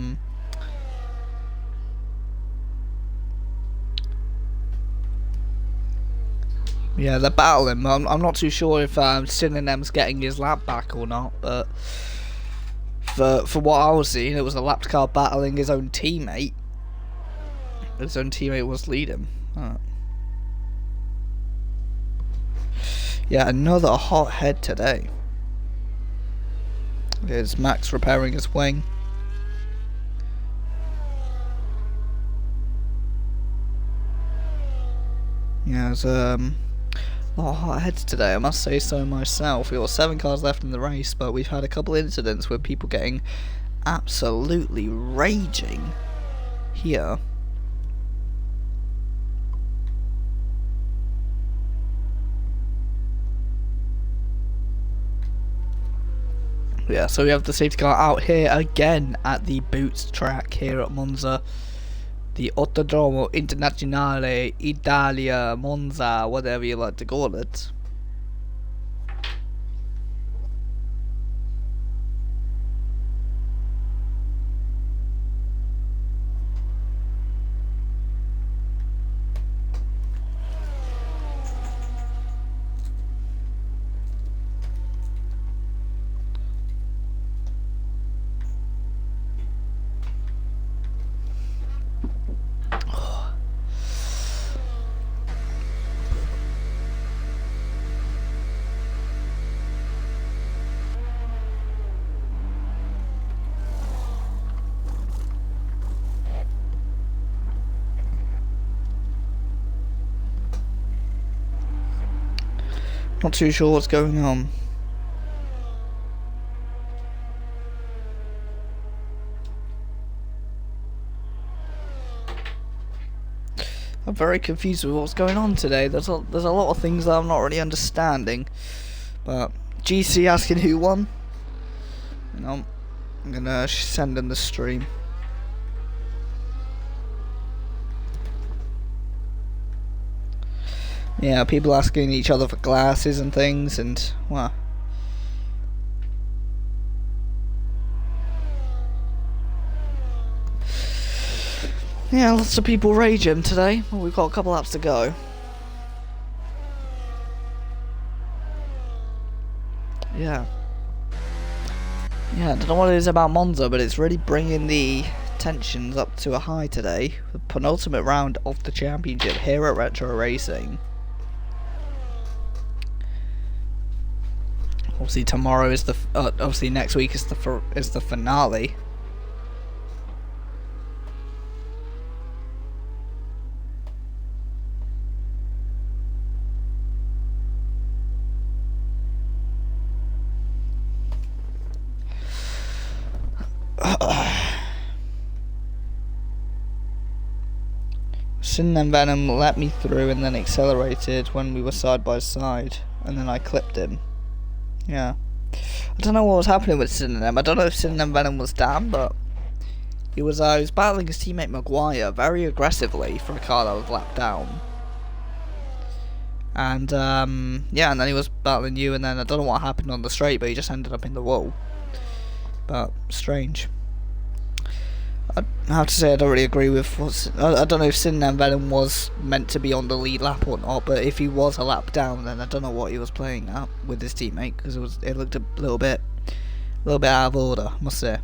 yeah, they're battling. I'm not too sure if Synonym's getting his lap back or not, but for what I was seeing, it was a lapped car battling his own teammate. His own teammate was leading. Yeah, another hot head today. Here's Max repairing his wing. Yeah, there's a lot of hot heads today, I must say so myself. We've got 7 cars left in the race, but we've had a couple of incidents with people getting absolutely raging here. Yeah, so we have the safety car out here again at the Boots track here at Monza. The Autodromo Internazionale Italia Monza, whatever you like to call it. Not too sure what's going on. I'm very confused with what's going on today. There's a lot of things that I'm not really understanding. But GC asking who won. You know, I'm gonna send in the stream. Yeah, people asking each other for glasses and things, and well. Yeah, lots of people raging today. Well, we've got a couple laps to go. Yeah. Yeah, I don't know what it is about Monza, but it's really bringing the tensions up to a high today. The penultimate round of the championship here at Retro Racing. Obviously tomorrow is the obviously next week is the finale. Sin and Venom let me through and then accelerated when we were side by side, and then I clipped him. Yeah. I don't know what was happening with Synonym. I don't know if Synonym Venom was down, but he was battling his teammate Maguire very aggressively for a car that was lapped down. And yeah, and then he was battling you, and then I don't know what happened on the straight, but he just ended up in the wall. But strange. I have to say I don't really agree with what's. I don't know if Synonym Venom was meant to be on the lead lap or not, but if he was a lap down, then I don't know what he was playing at with his teammate, because it looked a little bit out of order, I must say.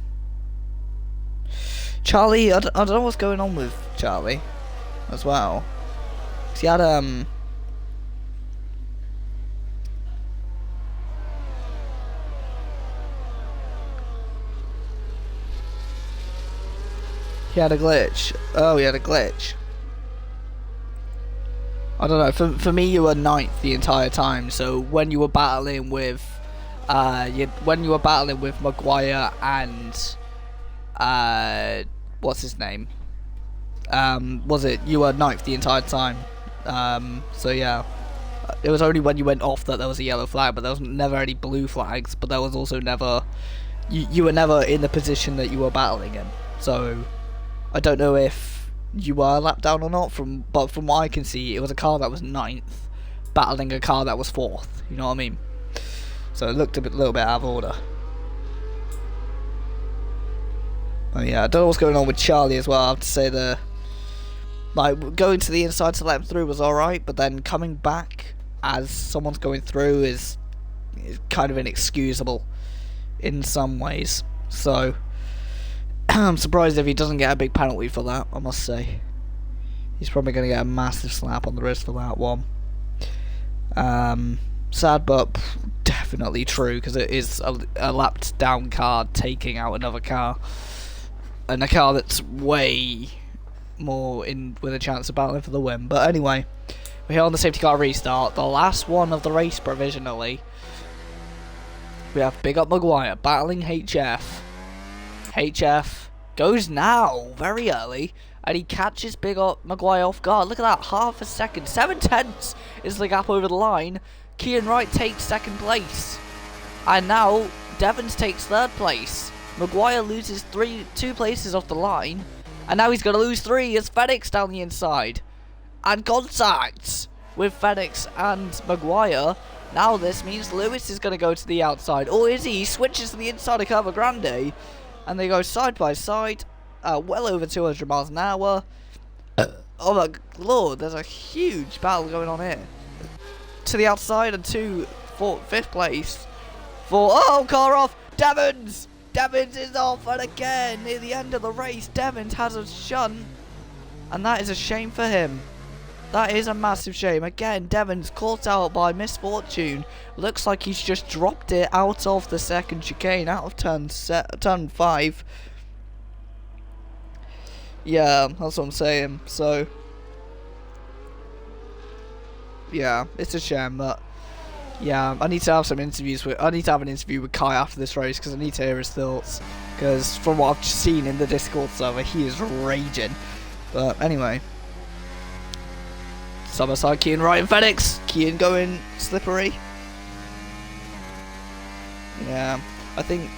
Charlie, I don't know what's going on with Charlie, as well. 'Cause he had He had a glitch. Oh, he had a glitch. I don't know. For me, you were 9th the entire time. So when you were battling with, Maguire and, what's his name? You were 9th the entire time. So yeah, it was only when you went off that there was a yellow flag, but there was never any blue flags. But there was also never, you were never in the position that you were battling in. So I don't know if you were lapped down or not, but from what I can see, it was a car that was 9th battling a car that was 4th, you know what I mean? So it looked little bit out of order. Oh yeah, I don't know what's going on with Charlie as well. I have to say like going to the inside to let him through was alright, but then coming back as someone's going through is kind of inexcusable in some ways. So I'm surprised if he doesn't get a big penalty for that, I must say. He's probably going to get a massive slap on the wrist for that one. Sad, but definitely true, because it is a lapped down car taking out another car. And a car that's way more in with a chance of battling for the win. But anyway, we're here on the safety car restart, the last one of the race provisionally. We have Big Up Maguire battling HF. HF goes now, very early, and he catches Big Up Maguire off guard. Look at that, half a second. 7/10 is the gap over the line. Kean Wright takes second place. And now, Devons takes third place. Maguire loses 2 places off the line. And now he's going to lose 3 as Fenix down the inside. And contact with Fenix and Maguire. Now this means Lewis is going to go to the outside. Or is he? He switches to the inside of Curva Grande. And they go side by side. Well over 200 miles an hour. Oh my lord, there's a huge battle going on here. To the outside and to 5th place. Car off. Devons! Devons is off, and again, near the end of the race, Devons has a shunt, and that is a shame for him. That is a massive shame. Again, Devons caught out by misfortune. Looks like he's just dropped it out of the second chicane, out of turn 5. Yeah, that's what I'm saying. So, yeah, it's a shame, but yeah, I need to have an interview with Kai after this race, because I need to hear his thoughts. Because from what I've seen in the Discord server, he is raging. But anyway, side by side, Kean Wright and Fenix. Kean going slippery. Yeah, I think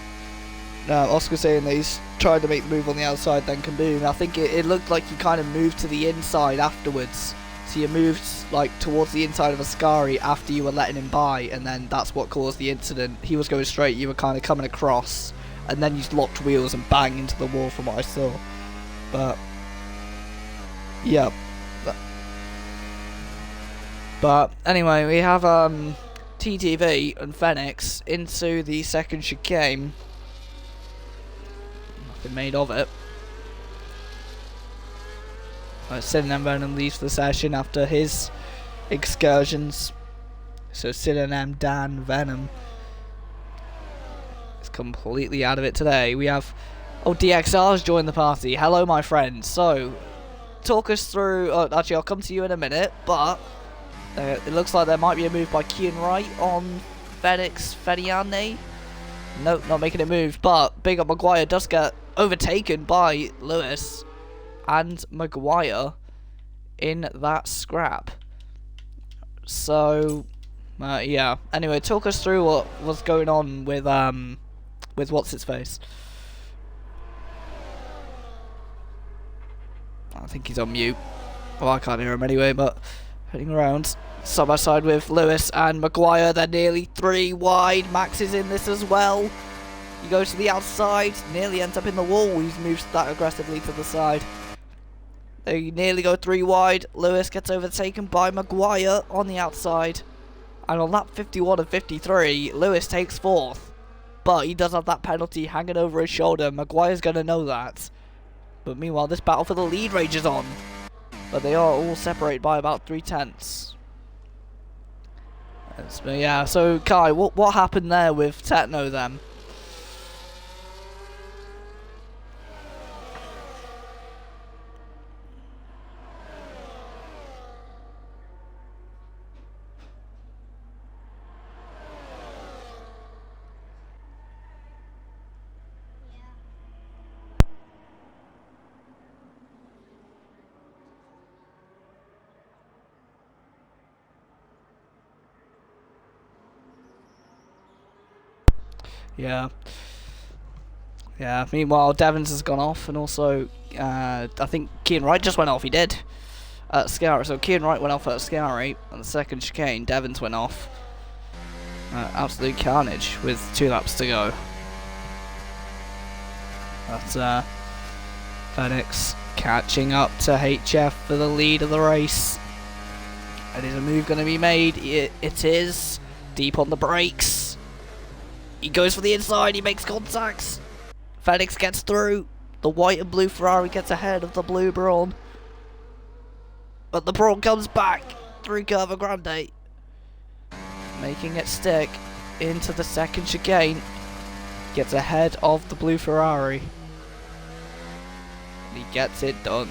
Oscar's saying that he's tried to make the move on the outside, then kaboom. I think it looked like he kind of moved to the inside afterwards. So you moved like towards the inside of Ascari after you were letting him by, and then that's what caused the incident. He was going straight, you were kind of coming across, and then you locked wheels and bang into the wall from what I saw. But yeah. But anyway, we have TTV and Fenix into the second chicane. Nothing made of it. Synonym Venom leaves the session after his excursions. So Synonym Dan Venom is completely out of it today. We have DXR's joined the party. Hello, my friend. So talk us through. Actually, I'll come to you in a minute. But it looks like there might be a move by Kean Wright on Fenix Fediane. Nope, not making a move. But Big Up Maguire does get overtaken by Lewis and Maguire in that scrap. So yeah, anyway, talk us through what was going on with what's its face. I think he's on mute. Well, I can't hear him anyway, but heading around side by side with Lewis and Maguire. They're nearly 3 wide. Max is in this as well. He goes to the outside, nearly ends up in the wall. He's moved that aggressively to the side. They nearly go 3 wide. Lewis gets overtaken by Maguire on the outside. And on lap 51 and 53, Lewis takes 4th. But he does have that penalty hanging over his shoulder. Maguire's going to know that. But meanwhile, this battle for the lead rages on. But they are all separated by about 3/10. Yeah, so Kai, what happened there with Techno then? Yeah. Yeah, meanwhile, Devons has gone off, and also, I think Kean Wright just went off, he did, at Scout. So Kean Wright went off at Scout, and the second chicane, Devons went off. Absolute carnage with 2 laps to go. But Phoenix catching up to HF for the lead of the race. And is a move going to be made? It is. Deep on the brakes. He goes for the inside, he makes contacts. Phoenix gets through. The white and blue Ferrari gets ahead of the blue Brawn. But the Brawn comes back through Curva Grande, making it stick into the second chicane. Gets ahead of the blue Ferrari. He gets it done.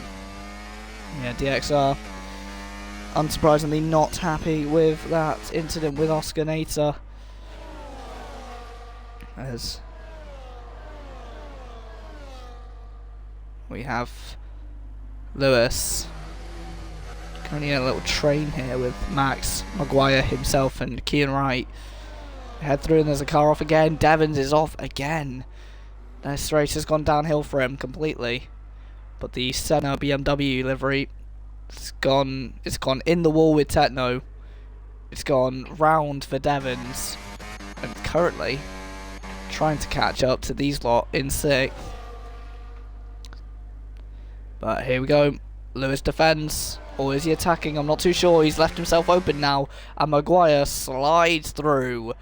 Yeah, DXR unsurprisingly not happy with that incident with Oscar Nater, as we have Lewis currently in a little train here with Max, Maguire himself and Kean Wright. Head through and there's a car off again. Devons is off again. This race has gone downhill for him completely. But the Senna BMW livery, it's gone in the wall with Techno. It's gone round for Devons. And currently trying to catch up to these lot in 6th. But here we go. Lewis defends. Or is he attacking? I'm not too sure. He's left himself open now. And Maguire slides through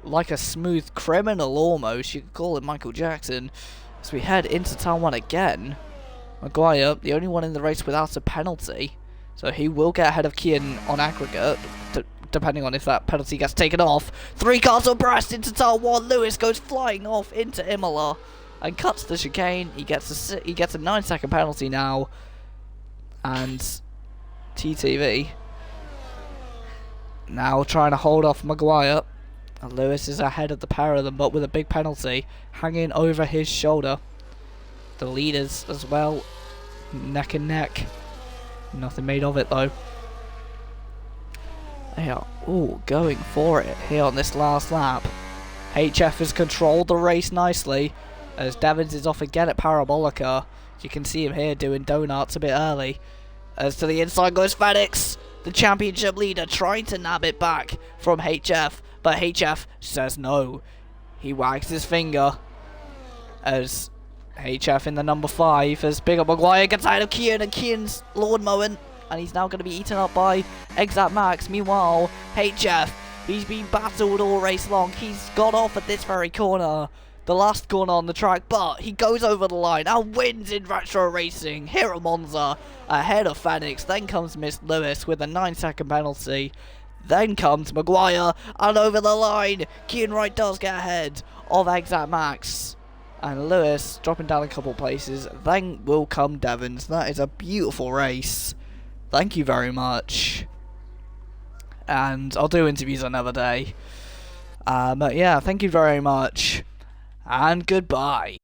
like a smooth criminal almost. You could call it Michael Jackson. As we head into turn 1 again. Maguire, the only one in the race without a penalty. So he will get ahead of Kian on aggregate, depending on if that penalty gets taken off. 3 cars abreast into turn 1. Lewis goes flying off into Imola and cuts the chicane. He gets a 9-second penalty now. And TTV now trying to hold off Maguire. And Lewis is ahead of the pair of them, but with a big penalty hanging over his shoulder. The leaders as well, neck and neck. Nothing made of it though. They are all going for it here on this last lap. HF has controlled the race nicely as Devons is off again at Parabolica. You can see him here doing donuts a bit early. As to the inside goes Phoenix, the championship leader, trying to nab it back from HF, but HF says no. He wags his finger as HF in the number 5 as Big Up Maguire gets out of Kian, and Kian's lawn mowing, and he's now going to be eaten up by Exat Max. Meanwhile, HF, he's been battled all race long. He's got off at this very corner, the last corner on the track, but he goes over the line and wins in retro racing here at Monza ahead of Phoenix. Then comes Miss Lewis with a 9-second penalty. Then comes Maguire and over the line. Kean Wright does get ahead of Exat Max. And Lewis dropping down a couple places. Then will come Devons. That is a beautiful race. Thank you very much. And I'll do interviews another day. But yeah, thank you very much. And goodbye.